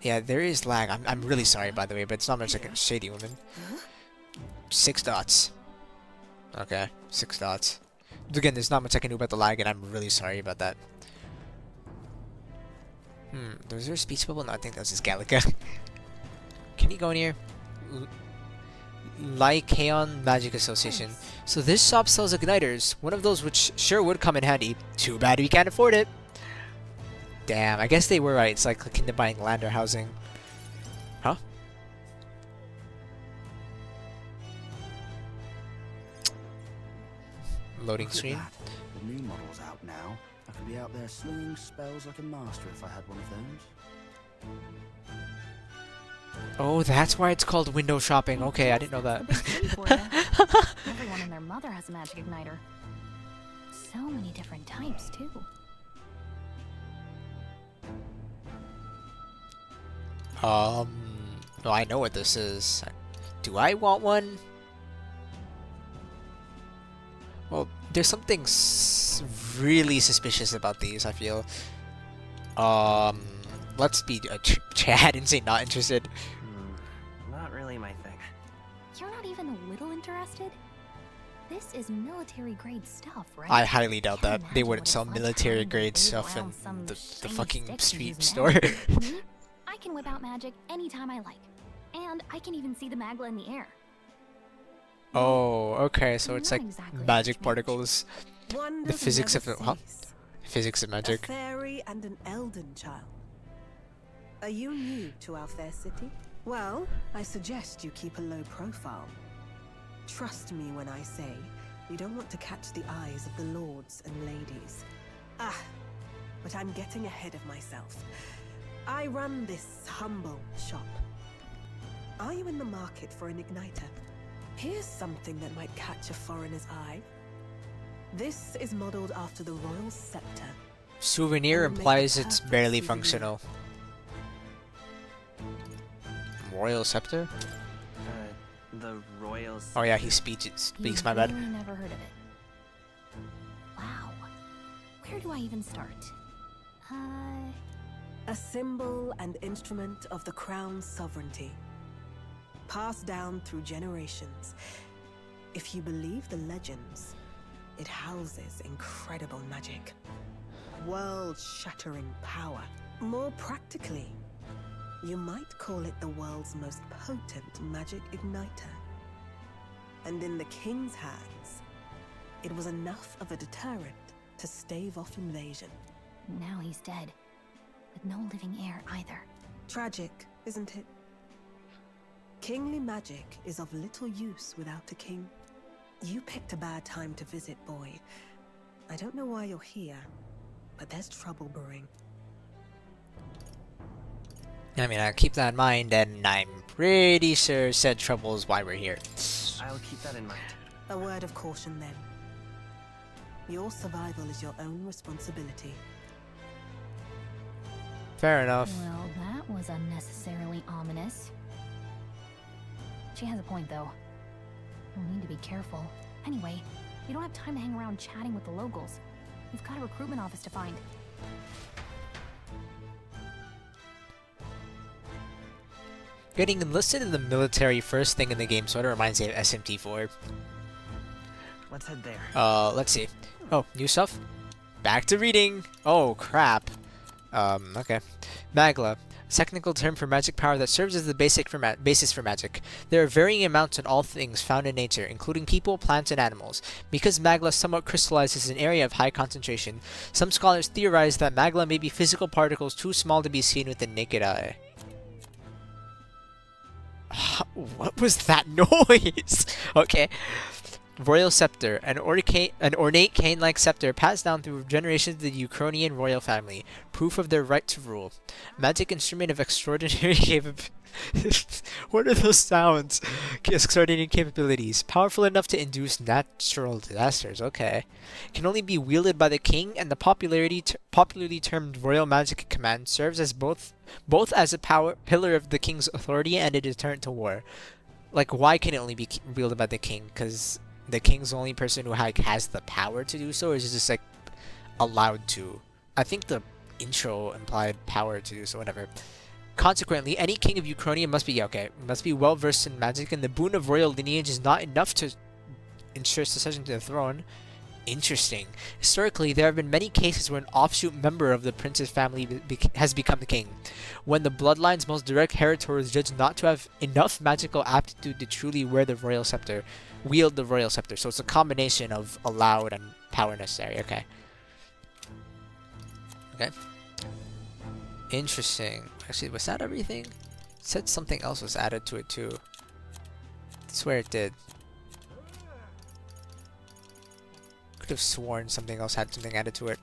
Speaker 1: Yeah, there is lag. I'm really sorry, by the way, but it's not much like a shady woman. 6 dots. Okay, 6 dots. Again, there's not much I can do about the lag, and I'm really sorry about that. Was there a speech bubble? No, I think that was just Gallica. Can you go in here? Lycaon Magic Association. So this shop sells igniters. One of those which sure would come in handy. Too bad we can't afford it. Damn, I guess they were right. It's like akin to buying land or housing. Huh? Loading screen.
Speaker 10: The new model's out now. I could be out there slinging spells like a master if I had one of those.
Speaker 1: Oh, that's why it's called window shopping. Okay, I didn't know that.
Speaker 8: Everyone and their mother has a magic igniter. So many different types, too.
Speaker 1: Oh, I know what this is. Do I want one? Well, there's something really suspicious about these, I feel. Let's be Chad and say not interested.
Speaker 12: Not really my thing.
Speaker 8: You're not even a little interested? This is military-grade stuff, right?
Speaker 1: I highly doubt that. They wouldn't sell military-grade stuff in the fucking street store.
Speaker 8: I can whip out magic anytime I like. And I can even see the Magla in the air.
Speaker 1: Oh, okay, so it's like magic particles. The physics of physics of magic.
Speaker 18: A fairy and an Elden child. Are you new to our fair city? Well, I suggest you keep a low profile. Trust me when I say you don't want to catch the eyes of the lords and ladies. But I'm getting ahead of myself. I run this humble shop. Are you in the market for an igniter? Here's something that might catch a foreigner's eye. This is modeled after the royal scepter.
Speaker 1: Souvenir implies it's barely functional. Royal scepter?
Speaker 12: The royal...
Speaker 1: Oh yeah, he speaks my bad.
Speaker 8: Really never heard of it. Wow. Where do I even start?
Speaker 18: A symbol and instrument of the crown's sovereignty. Passed down through generations. If you believe the legends, it houses incredible magic. World-shattering power. More practically, you might call it the world's most potent magic igniter. And in the king's hands, it was enough of a deterrent to stave off invasion.
Speaker 8: Now he's dead, with no living heir either.
Speaker 18: Tragic, isn't it? Kingly magic is of little use without a king. You picked a bad time to visit, boy. I don't know why you're here, but there's trouble brewing.
Speaker 1: I mean, I'll keep that in mind, and I'm pretty sure said trouble is why we're here.
Speaker 12: I'll keep that in mind.
Speaker 18: A word of caution, then. Your survival is your own responsibility.
Speaker 1: Fair enough.
Speaker 8: Well, that was unnecessarily ominous. She has a point, though. We'll need to be careful. Anyway, we don't have time to hang around chatting with the locals. We've got a recruitment office to find.
Speaker 1: Getting enlisted in the military first thing in the game sort of reminds me of SMT4.
Speaker 12: Let's head there.
Speaker 1: Let's see. Oh, new stuff? Back to reading! Oh, crap. Okay. Magla. Technical term for magic power that serves as the basis for magic. There are varying amounts in all things found in nature, including people, plants, and animals. Because Magla somewhat crystallizes an area of high concentration, some scholars theorize that Magla may be physical particles too small to be seen with the naked eye. What was that noise? Okay. Royal Scepter, an ornate cane-like scepter passed down through generations of the Ukrainian royal family, proof of their right to rule. Magic instrument of extraordinary What are those sounds? Extraordinary capabilities. Powerful enough to induce natural disasters. Okay. Can only be wielded by the king, and the popularly termed royal magic command serves as both as a pillar of the king's authority and a deterrent to war. Like, why can it only be wielded by the king? Because the king's the only person who has the power to do so, or is it just like allowed to? I think the intro implied power to do so. Whatever. Consequently, any king of Ukraine must be well versed in magic, and the boon of royal lineage is not enough to ensure succession to the throne. Interesting. Historically, there have been many cases where an offshoot member of the prince's family has become the king. When the bloodline's most direct heritor is judged not to have enough magical aptitude to truly wield the royal scepter. So it's a combination of allowed and power necessary. Okay. Interesting. Actually, was that everything? It said something else was added to it too. I swear it did. Could have sworn something else had something added to it.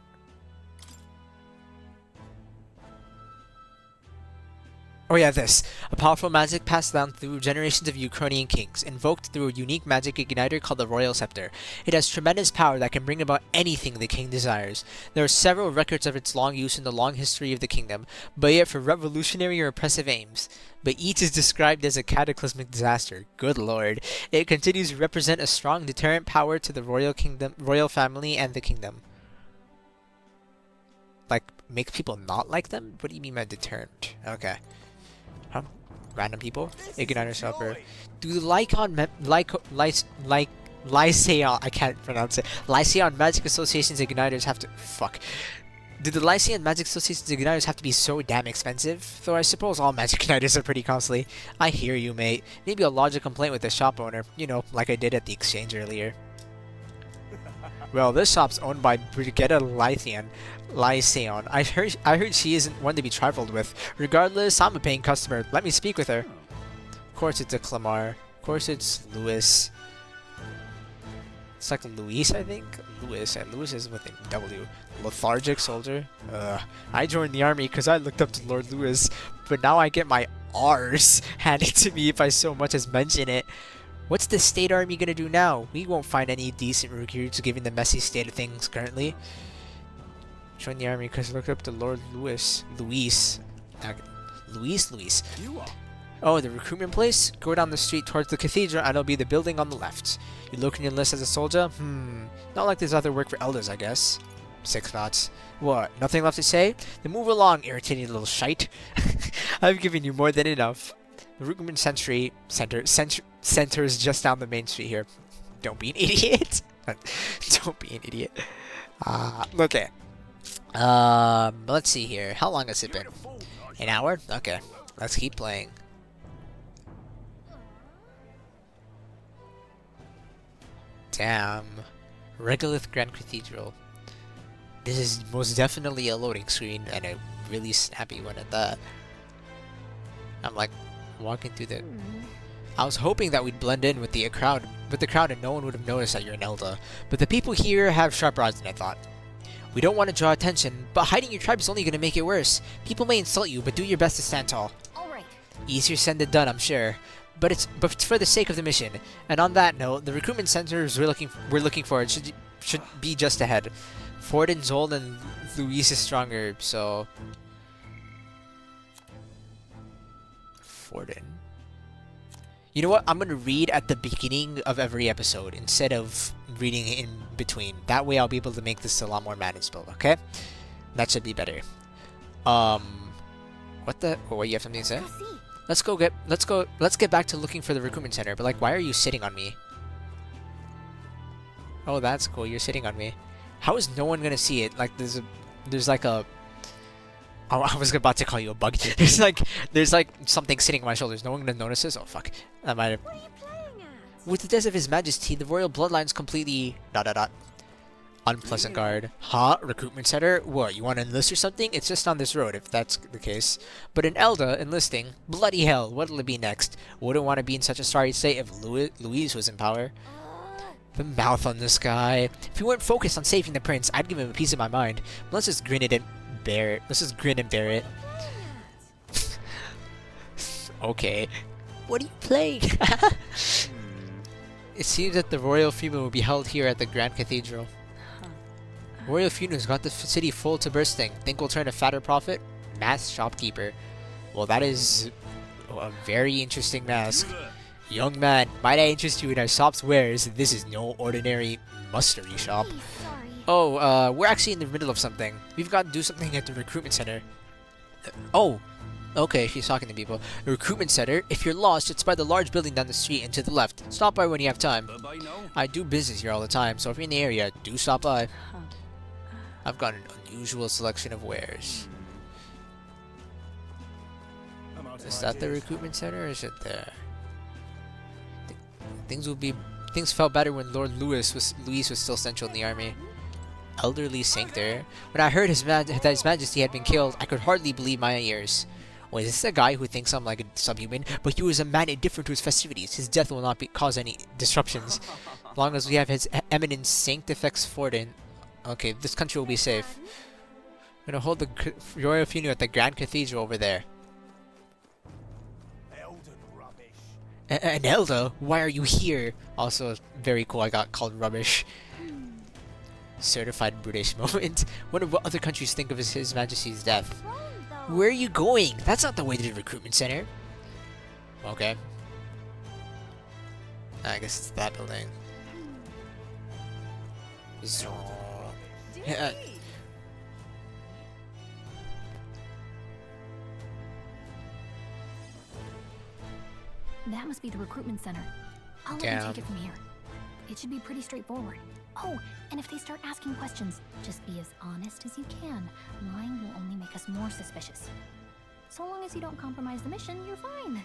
Speaker 1: Oh yeah, this. A powerful magic passed down through generations of Ukrainian kings, invoked through a unique magic igniter called the Royal Scepter. It has tremendous power that can bring about anything the king desires. There are several records of its long use in the long history of the kingdom, but yet for revolutionary or oppressive aims. But each is described as a cataclysmic disaster. Good lord. It continues to represent a strong deterrent power to the royal family and the kingdom. Like, make people not like them? What do you mean by deterrent? Okay. Huh? Random people? Igniter Supper. Do the Lyceon, I can't pronounce it. Lyceon Magic Association's igniters have to... Fuck. Do the Lyceon Magic Association's igniters have to be so damn expensive? Though I suppose all magic igniters are pretty costly. I hear you, mate. Maybe I'll lodge a complaint with the shop owner. You know, like I did at the exchange earlier. Well, this shop's owned by Brigetta Lyceon. I heard she isn't one to be trifled with. Regardless, I'm a paying customer. Let me speak with her. Of course it's a Clamar. Of course it's Louis. It's like Luis, I think? Louis, and Louis is with a W. Lethargic soldier? I joined the army because I looked up to Lord Louis, but now I get my R's handed to me if I so much as mention it. What's the state army gonna do now? We won't find any decent recruits given the messy state of things currently. Join the army because I looked up to Lord Louis. Louis. You are. Oh, the recruitment place? Go down the street towards the cathedral and it'll be the building on the left. You look in your list as a soldier? Not like there's other work for elders, I guess. 6 thoughts. What? Nothing left to say? Then move along, irritating little shite. I've given you more than enough. The recruitment center is just down the main street here. Don't be an idiot. Don't be an idiot. Okay. Let's see here. How long has it been? An hour? Okay. Let's keep playing. Damn. Regolith Grand Cathedral. This is most definitely a loading screen, and a really snappy one at that. I'm like walking through the... I was hoping that we'd blend in with the crowd, and no one would have noticed that you're an Elder. But the people here have sharper eyes than I thought. We don't want to draw attention, but hiding your tribe is only going to make it worse. People may insult you, but do your best to stand tall.
Speaker 8: Alright.
Speaker 1: Easier said than done, I'm sure. But it's for the sake of the mission. And on that note, the recruitment centers we're looking for should be just ahead. Ford and Zold and Luis is stronger, so... Forden. You know what? I'm going to read at the beginning of every episode instead of reading in between. That way I'll be able to make this a lot more manageable, okay? That should be better. What the... Oh, wait, you have something to say? Let's get back to looking for the recruitment center. But like, why are you sitting on me? Oh, that's cool. You're sitting on me. How is no one gonna see it? Like, there's like a... Oh, I was about to call you a bug. There's like something sitting on my shoulders. No one gonna notice this? Oh, fuck. I might have... With the death of His Majesty, the royal bloodline's completely... ... Unpleasant guard. Huh? Recruitment center? What, you want to enlist or something? It's just on this road, if that's the case. But in Elda, enlisting? Bloody hell, what'll it be next? Wouldn't want to be in such a sorry state if Louise was in power. The mouth on this guy. If he weren't focused on saving the prince, I'd give him a piece of my mind. But let's just grin and bear it. Let's just grin and bear it. Okay. What are you playing? It seems that the royal funeral will be held here at the Grand Cathedral. Royal funerals got the city full to bursting. Think we'll turn a fatter profit? Masked shopkeeper. Well, that is a very interesting mask. Young man, might I interest you in our shop's wares? This is no ordinary mustery shop. Oh, we're actually in the middle of something. We've got to do something at the recruitment center. Oh, okay, she's talking to people. The recruitment center, if you're lost, it's by the large building down the street and to the left. Stop by when you have time. I do business here all the time, so if you're in the area, do stop by. I've got an unusual selection of wares. Is that the recruitment center, or is it there? Things felt better when Lord Louis was still central in the army. Elderly Sanctor. When I heard that His Majesty had been killed, I could hardly believe my ears. Was this the guy who thinks I'm like a subhuman? But he was a man indifferent to his festivities. His death will not cause any disruptions. As long as we have His Eminence Sanctifex Forden. Okay, this country will be safe. I'm gonna hold the royal funeral at the Grand Cathedral over there. An elder? Why are you here? Also, very cool. I got called rubbish. Certified British moment. Wonder what other countries think of His Majesty's death. Where are you going? That's not the way to the recruitment center. Okay. I guess it's that building. So... Yeah.
Speaker 8: That must be the recruitment center. I'll let you take it from here. It should be pretty straightforward. Oh, and if they start asking questions, just be as honest as you can. Lying will only make us more suspicious. So long as you don't compromise the mission, you're fine.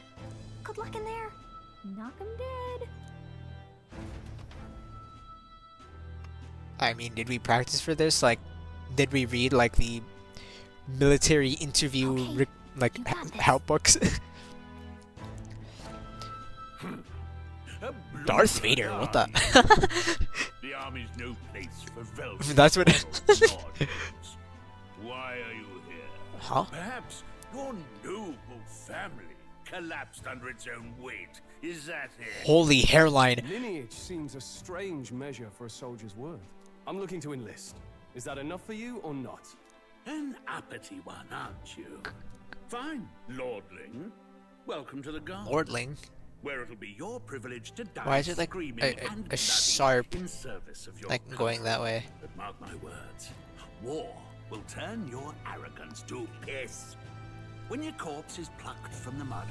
Speaker 8: Good luck in there. Knock 'em dead.
Speaker 1: I mean, did we practice for this? Like, did we read, like, the military interview, help books? Darth Vader, what the?
Speaker 7: The army's no place for velvet.
Speaker 1: That's what
Speaker 7: Why are you here?
Speaker 1: Huh?
Speaker 7: Perhaps your noble family collapsed under its own weight. Is that it?
Speaker 1: Holy hairline.
Speaker 19: Lineage seems a strange measure for a soldier's worth. I'm looking to enlist. Is that enough for you or not?
Speaker 7: An uppity one, aren't you? Fine, lordling.
Speaker 3: Welcome to the garden,
Speaker 1: Lordling.
Speaker 3: where it'll be your privilege to die
Speaker 1: Why is it like
Speaker 3: screaming
Speaker 1: a
Speaker 3: and
Speaker 1: sharp,
Speaker 3: bloody in service of your
Speaker 1: like going that way?
Speaker 3: But mark my words, war will turn your arrogance to piss. When your corpse is plucked from the mud,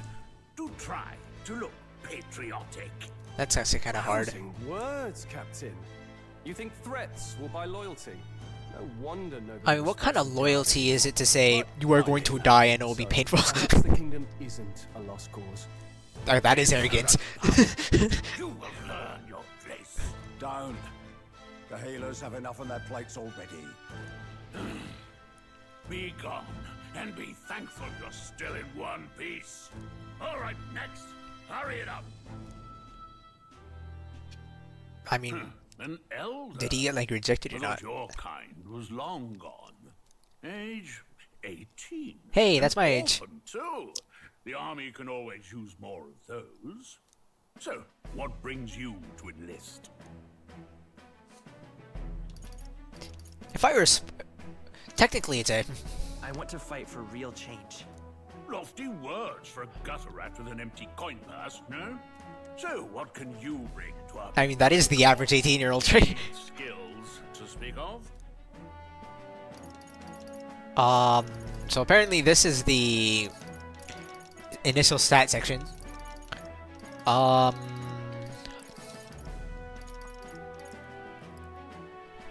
Speaker 3: do try to look patriotic.
Speaker 1: That's actually kind of hard.
Speaker 19: Rousing words, Captain. You think threats will buy loyalty? No wonder nobody.
Speaker 1: I mean, what kind of loyalty is it to say you are going to die and it will be painful?
Speaker 19: The kingdom isn't a lost cause.
Speaker 1: Oh, that is arrogant.
Speaker 3: You will learn your place.
Speaker 6: Don't. The healers have enough on their plates already.
Speaker 3: Be gone, and be thankful you're still in one piece. All right, next. Hurry it up.
Speaker 1: I mean,
Speaker 3: An elder.
Speaker 1: did he get like rejected or
Speaker 3: But
Speaker 1: not?
Speaker 3: your kind was long gone. Age 18.
Speaker 1: Hey, that's my
Speaker 3: An
Speaker 1: age.
Speaker 3: orphan, too. The army can always use more of those. So, what brings you to enlist?
Speaker 1: If I were, technically it's a.
Speaker 12: I want to fight for real change.
Speaker 3: Lofty words for a gutter rat with an empty coin purse, no? So, what can you bring to our...
Speaker 1: I mean, that is the average 18-year-old trait.
Speaker 3: skills to speak of?
Speaker 1: So apparently this is the initial stat section.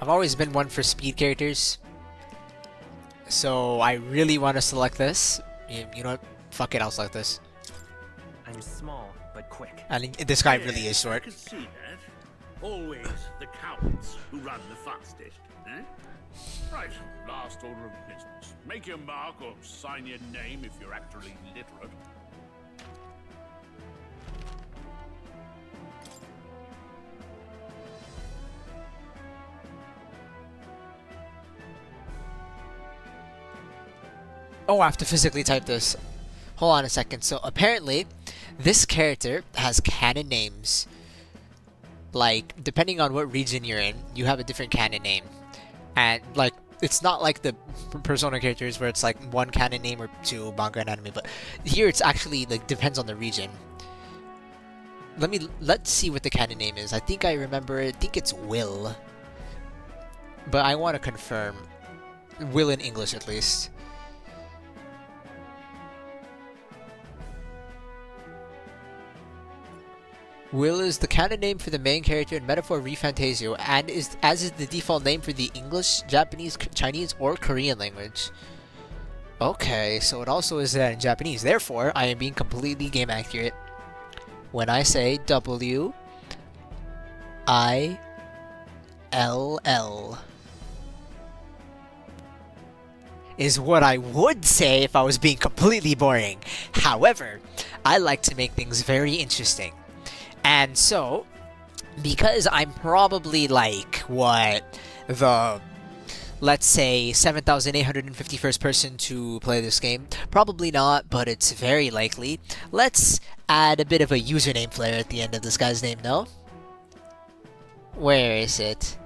Speaker 1: I've always been one for speed characters, so I really want to select this. You know what? Fuck it, I'll select this.
Speaker 12: I'm small, but quick.
Speaker 1: And this guy really is
Speaker 3: I
Speaker 1: short.
Speaker 3: can see that. Always the cowards who run the fastest, eh? Right, last order of business. Make your mark or sign your name if you're actually literate.
Speaker 1: Oh, I have to physically type this. Hold on a second. So apparently, this character has canon names. Like, depending on what region you're in, you have a different canon name. And, like, it's not like the Persona characters where it's like one canon name or two, manga and anime, but here it's actually, like, depends on the region. Let's see what the canon name is. I think I remember it. I think it's Will. But I want to confirm. Will in English, at least. Will is the canon name for the main character in Metaphor ReFantazio, and as is the default name for the English, Japanese, Chinese, or Korean language. Okay, so it also is that in Japanese. Therefore, I am being completely game accurate when I say W I L L is what I would say if I was being completely boring. However, I like to make things very interesting. And so, because I'm probably like, let's say 7,851st person to play this game? Probably not, but it's very likely. Let's add a bit of a username flair at the end of this guy's name, no? Where is it?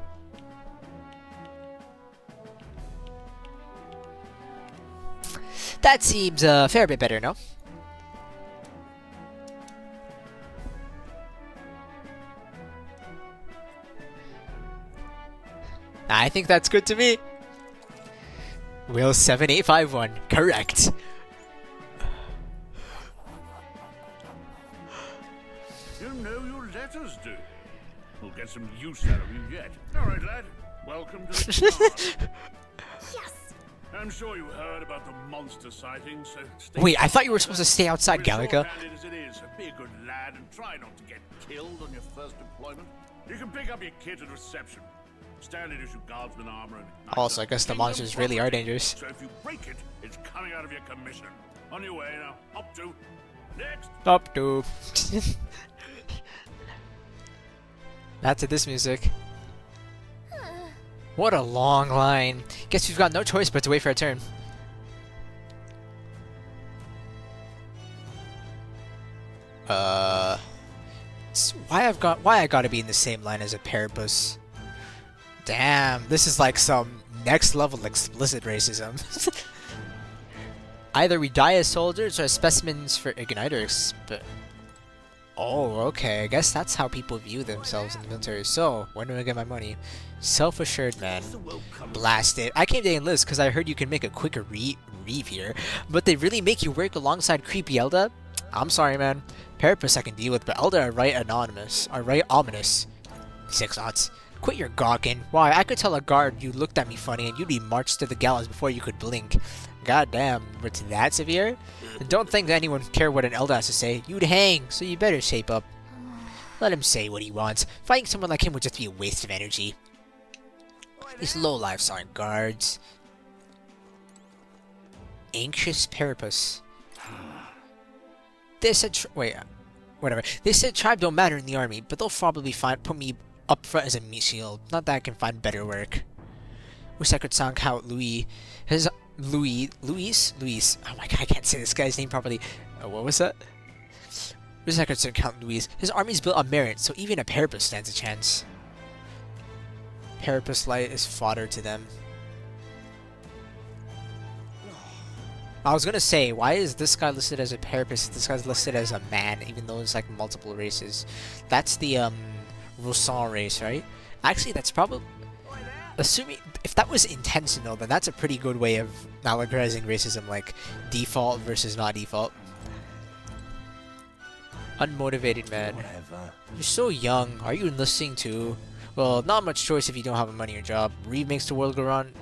Speaker 1: That seems a fair bit better, no? I think that's good to me. Will 7851, correct.
Speaker 3: You know your letters do. We'll get some use out of you yet. All right, lad. Welcome to the garden.
Speaker 15: Yes!
Speaker 3: I'm sure you heard about the monster sightings, so stay
Speaker 1: Wait, I thought you were supposed to stay outside, Gallica.
Speaker 3: Short-handed as it is, be a good lad and try not to get killed on your first deployment. You can pick up your kit at reception. Standard issue guardsman armor and
Speaker 1: Also, I guess the monsters really are dangerous.
Speaker 3: So if you break it, it's coming out of your commission. On your way now. Up to. Next.
Speaker 1: Up to. That's it, this music. What a long line. Guess we've got no choice but to wait for a turn. Why I gotta be in the same line as a Parabus? Damn, this is like some next level explicit racism. Either we die as soldiers or as specimens for igniters. But oh, okay. I guess that's how people view themselves in the military. So, when do I get my money? Self-assured man. Blast it. I came to enlist because I heard you can make a quicker reeve here. But they really make you work alongside creepy Elda? I'm sorry, man. Parapus I can deal with, but Elda are right anonymous. Are right ominous. 6 odds. Quit your gawking. Why, I could tell a guard you looked at me funny and you'd be marched to the gallows before you could blink. God damn, it's that severe? And don't think anyone care what an Elder has to say. You'd hang, so you better shape up. Let him say what he wants. Fighting someone like him would just be a waste of energy. These lowlifes aren't guards. Anxious Parapus. They said whatever. They said tribe don't matter in the army, but they'll probably put me up front as a meat shield. Not that I can find better work. Wish I could sound out Louis. Louis. Oh my god, I can't say this guy's name properly. What was that? Wish I could sound Count Louis. His army's built on merit, so even a Parapus stands a chance. Parapus light is fodder to them. I was gonna say, why is this guy listed as a Parapus? This guy's listed as a man, even though it's like multiple races. That's the Roussan race, right? Actually, that's probably, assuming if that was intentional, then that's a pretty good way of allegorizing racism, like default versus not default. Unmotivated man. You're so young. Are you enlisting too? Well, not much choice if you don't have a money or job. Reeve makes the world go round.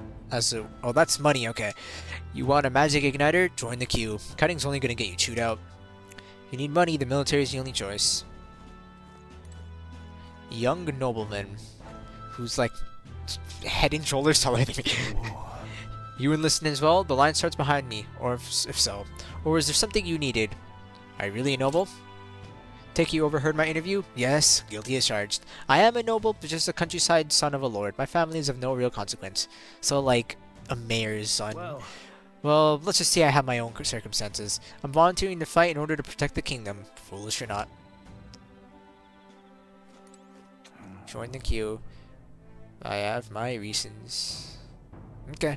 Speaker 1: Oh, that's money. Okay. You want a magic igniter? Join the queue. Cutting's only gonna get you chewed out. If you need money, the military is the only choice. Young nobleman, who's like head and shoulders taller than me. You enlisted as well? The line starts behind me, or if so. Or is there something you needed? Are you really a noble? Take you overheard my interview? Yes, guilty as charged. I am a noble, but just a countryside son of a lord. My family is of no real consequence. So, like, a mayor's son. Well, let's just say I have my own circumstances. I'm volunteering to fight in order to protect the kingdom. Foolish or not. Join the queue. I have my reasons. Okay.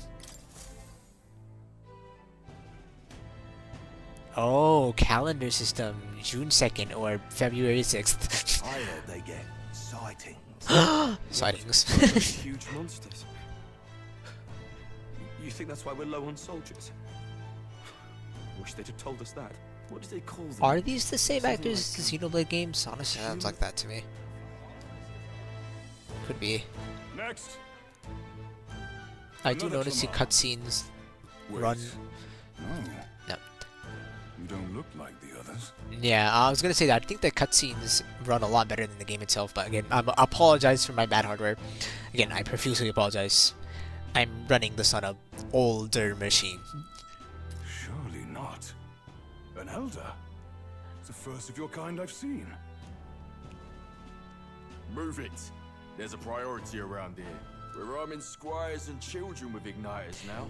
Speaker 1: Oh, calendar system. June 2nd or February 6th.
Speaker 9: I heard they get sightings.
Speaker 1: Sightings.
Speaker 19: Huge monsters. You think that's why we're low on soldiers? Wish they'd have told us that. What do they call them?
Speaker 1: Are these the same actors as the Xenoblade games? Honestly, sounds like that to me. Could be.
Speaker 7: Next.
Speaker 1: I do notice the cutscenes run. No.
Speaker 6: You don't look like the others.
Speaker 1: Yeah, I was gonna say that. I think the cutscenes run a lot better than the game itself. But again, I apologize for my bad hardware. Again, I profusely apologize. I'm running this on a older machine.
Speaker 6: Surely not. An elder? It's the first of your kind I've seen.
Speaker 20: Move it. There's a priority around here. We're arming squires and children with igniters now.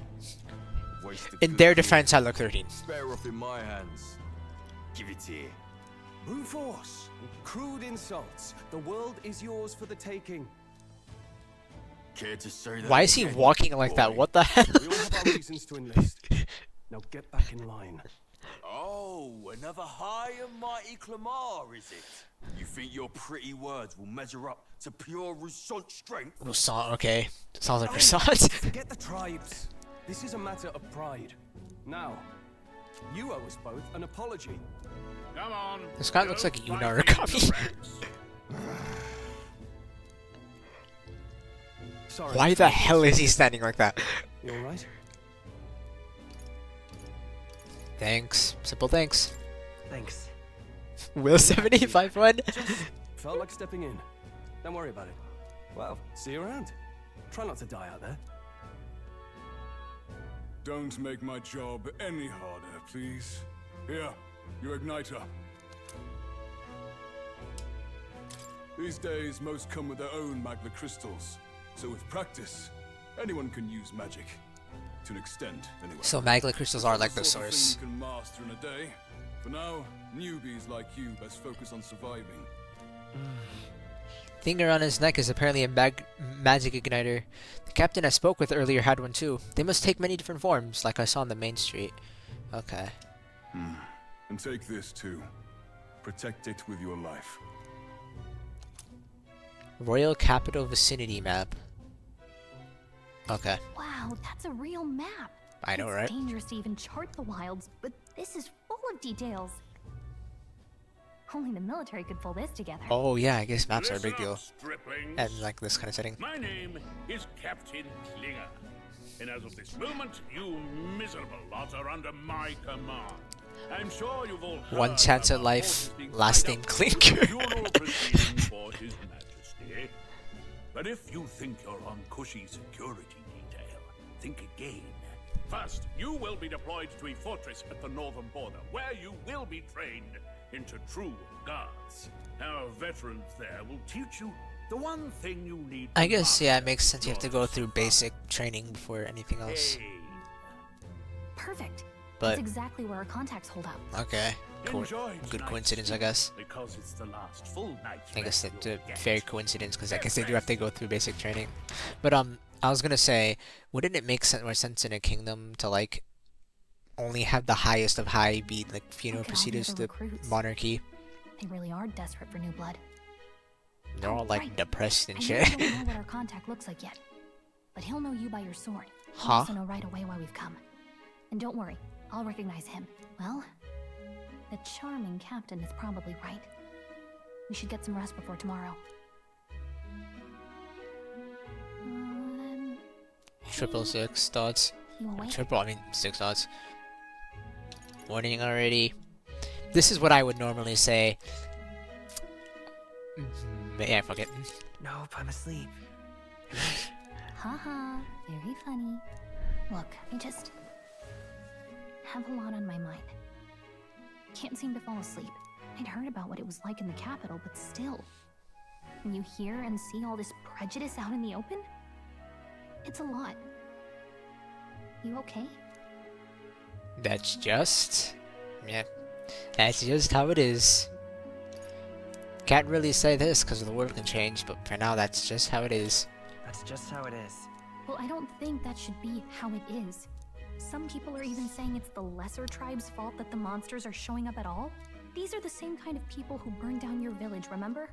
Speaker 1: In their defense, I look 13.
Speaker 20: Better off in my hands. Give it here.
Speaker 19: Brute force, crude insults. The world is yours for the taking.
Speaker 20: Care to say that?
Speaker 1: Why is he walking like that? What the hell?
Speaker 19: We all have our reasons to enlist. Now get back in line.
Speaker 20: Oh, another high and mighty Clamar, is it? You think your pretty words will measure up to pure Roussan strength?
Speaker 1: Roussan, okay. Sounds like Roussan.
Speaker 19: Forget the tribes. This is a matter of pride. Now, you owe us both an apology.
Speaker 3: Come on.
Speaker 1: This guy looks like a Yunar copy.
Speaker 19: Sorry.
Speaker 1: Why the hell is he standing like that?
Speaker 19: You alright?
Speaker 1: Thanks. Simple thanks.
Speaker 12: Thanks.
Speaker 1: Will 785-1?
Speaker 19: Felt like stepping in. Don't worry about it. Well, see you around. Try not to die out there.
Speaker 6: Don't make my job any harder, please. Here, your igniter. These days, most come with their own magma crystals. So with practice, anyone can use magic. To an extent, anyway.
Speaker 1: So magma crystals are like the
Speaker 6: Sort of thing
Speaker 1: source.
Speaker 6: you can master in a day. For now, newbies like you best focus on surviving.
Speaker 1: Thing around his neck is apparently a magic igniter. The captain I spoke with earlier had one too. They must take many different forms, like I saw on the main street. Okay.
Speaker 21: And take this too. Protect it with your life.
Speaker 1: Royal Capital Vicinity Map. Okay.
Speaker 8: Wow, that's a real map.
Speaker 1: I know, right?
Speaker 8: It's dangerous to even chart the wilds, but this is full of details. Only the military could pull this together.
Speaker 1: Oh yeah, I guess maps are a
Speaker 3: Listen
Speaker 1: big deal.
Speaker 3: up, striplings.
Speaker 1: And like this kind of setting.
Speaker 3: My name is Captain Klinger. And as of this moment, you miserable lot are under my command. I'm sure you've all heard
Speaker 1: One chance at
Speaker 3: about
Speaker 1: life,
Speaker 3: forces being
Speaker 1: last
Speaker 3: tied
Speaker 1: name
Speaker 3: up
Speaker 1: Clinker.
Speaker 3: with funeral proceedings for His Majesty. But if you think you're on cushy security detail, think again. First, you will be deployed to a fortress at the northern border, where you will be trained into true guards. Our veterans there will teach you the one thing you need.
Speaker 1: I guess, yeah, it makes sense. You have to go through basic training before anything else.
Speaker 8: Perfect.
Speaker 1: But
Speaker 8: That's exactly where our contacts hold up.
Speaker 1: okay, good coincidence, I guess.
Speaker 3: Because it's the last full night.
Speaker 1: I guess that's a fair coincidence because I guess they do have to go through basic training. But I was gonna say, wouldn't it make more sense in a kingdom to like only have the highest of high be like funeral
Speaker 8: Look at all the
Speaker 1: procedures,
Speaker 8: other
Speaker 1: the
Speaker 8: recruits.
Speaker 1: monarchy?
Speaker 8: They really are desperate for new blood.
Speaker 1: They're all like depressed and
Speaker 8: I
Speaker 1: shit.
Speaker 8: don't know what our contact looks like yet, but he'll know you by your sword. He'll
Speaker 1: Huh?
Speaker 8: also know right away why we've come. And don't worry, I'll recognize him. Well, the charming captain is probably right. We should get some rest before tomorrow.
Speaker 1: 666 dots.
Speaker 8: You awake?
Speaker 1: Triple, I mean 6 dots. Morning already. This is what I would normally say. Yeah, fuck it.
Speaker 12: Nope, I'm asleep.
Speaker 8: Haha, very funny. Look, I just have a lot on my mind. Can't seem to fall asleep. I'd heard about what it was like in the capital, but still. When you hear and see all this prejudice out in the open, it's a lot. You okay?
Speaker 1: That's just... yeah. That's just how it is. Can't really say this because the world can change, but for now that's just how it is.
Speaker 12: That's just how it is.
Speaker 8: Well, I don't think that should be how it is. Some people are even saying it's the lesser tribe's fault that the monsters are showing up at all. These are the same kind of people who burned down your village, remember?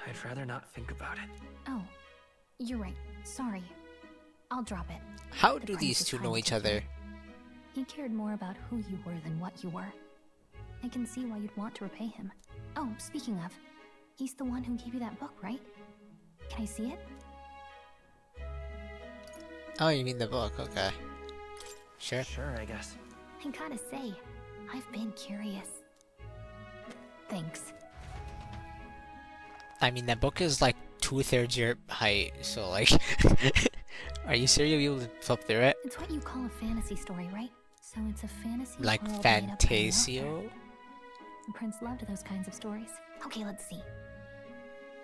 Speaker 12: I'd rather not think about it.
Speaker 8: Oh, you're right. Sorry. I'll drop it.
Speaker 1: How
Speaker 8: The
Speaker 1: do
Speaker 8: prince
Speaker 1: these
Speaker 8: is
Speaker 1: two
Speaker 8: trying
Speaker 1: know
Speaker 8: to
Speaker 1: each
Speaker 8: take
Speaker 1: other?
Speaker 8: care. He cared more about who you were than what you were. I can see why you'd want to repay him. Oh, speaking of, he's the one who gave you that book, right? Can I see it?
Speaker 1: Oh, you mean the book, okay. Sure.
Speaker 12: Sure, I guess.
Speaker 8: I gotta say, I've been curious. Thanks.
Speaker 1: I mean, that book is like 2/3 your height, so like... Are you sure you'll be able to flip through it?
Speaker 8: It's what you call a fantasy story, right? So it's a fantasy
Speaker 1: Like
Speaker 8: world made up by an author.
Speaker 1: Fantasio?
Speaker 8: The prince loved those kinds of stories. Okay, let's see.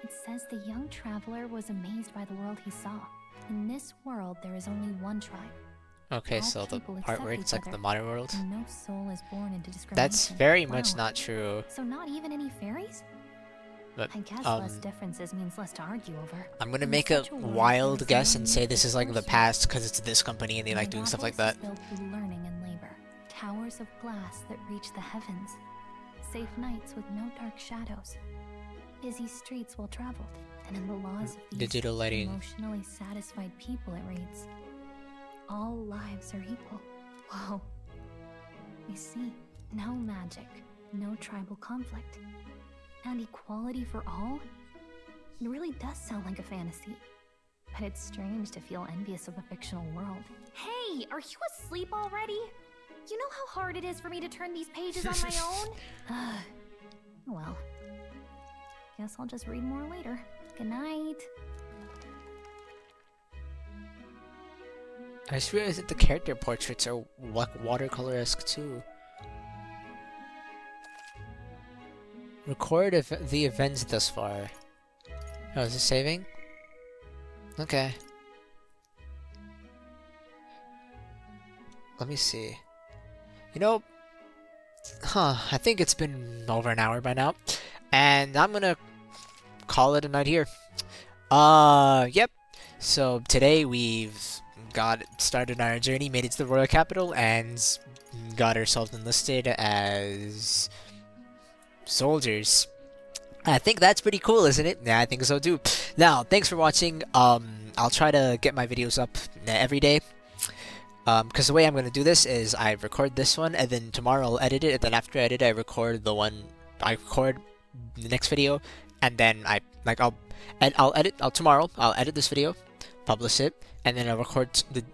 Speaker 8: It says the young traveler was amazed by the world he saw. In this world, there is only one tribe.
Speaker 1: Okay,
Speaker 8: All
Speaker 1: so the
Speaker 8: people
Speaker 1: part where
Speaker 8: accept
Speaker 1: it's
Speaker 8: each
Speaker 1: like the
Speaker 8: other,
Speaker 1: modern world?
Speaker 8: and no soul is born into discrimination.
Speaker 1: That's very much
Speaker 8: Wow.
Speaker 1: not true.
Speaker 8: So not even any fairies?
Speaker 1: But,
Speaker 8: I guess less differences means less to argue over.
Speaker 1: I'm gonna
Speaker 8: In
Speaker 1: make a
Speaker 8: such world,
Speaker 1: wild
Speaker 8: there is
Speaker 1: guess
Speaker 8: no
Speaker 1: and
Speaker 8: need
Speaker 1: say
Speaker 8: for
Speaker 1: this is like the
Speaker 8: force.
Speaker 1: past because it's this company and they like doing stuff like that.
Speaker 8: Built through learning and labor. Towers of glass that reach the heavens. Safe nights with no dark shadows. Busy streets well traveled. And in the laws of these
Speaker 1: Digital lighting.
Speaker 8: emotionally satisfied people, it reads, all lives are equal. Whoa. You see, no magic, no tribal conflict, and equality for all? It really does sound like a fantasy. But it's strange to feel envious of a fictional world. Hey, are you asleep already? You know how hard it is for me to turn these pages on my own? Well, guess I'll just read more later. Good night.
Speaker 1: I just realized that the character portraits are like watercolor-esque too. Record the events thus far. Oh, is it saving? Okay. Let me see. You know, I think it's been over an hour by now. And I'm gonna call it a night here. Yep. So today we've got started our journey, made it to the royal capital, and got ourselves enlisted as soldiers. I think that's pretty cool, isn't it? Yeah, I think so too. Now, thanks for watching. I'll try to get my videos up every day. Because the way I'm going to do this is I record this one, and then tomorrow I'll edit it, and then after I edit, I record the next video, and then I'll edit tomorrow. I'll edit this video, publish it, and then I'll record the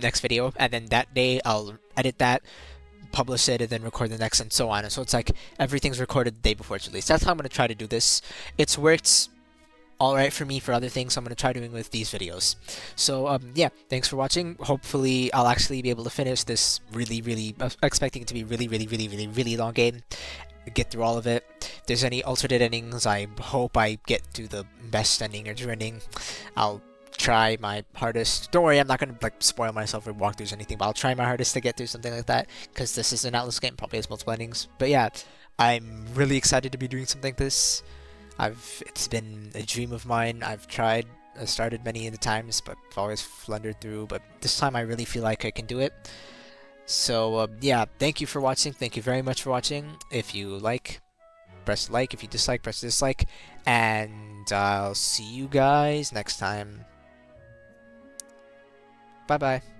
Speaker 1: next video, and then that day I'll edit that, publish it, and then record the next, and so on. And so it's like everything's recorded the day before it's released. That's how I'm going to try to do this. It's worked alright for me for other things, so I'm going to try doing with these videos. So yeah, thanks for watching. Hopefully I'll actually be able to finish this really expecting it to be really long game, get through all of it. If there's any alternate endings, I hope I get to the best ending or true ending. I'll try my hardest. Don't worry, I'm not going to spoil myself or walk through anything, but I'll try my hardest to get through something like that, because this is an Atlus game, probably has multiple endings. But yeah, I'm really excited to be doing something like this. It's been a dream of mine. I've started many of the times, but I've always flundered through. But this time I really feel like I can do it. So yeah, thank you for watching. Thank you very much for watching. If you like, press like. If you dislike, press dislike. And I'll see you guys next time. Bye bye.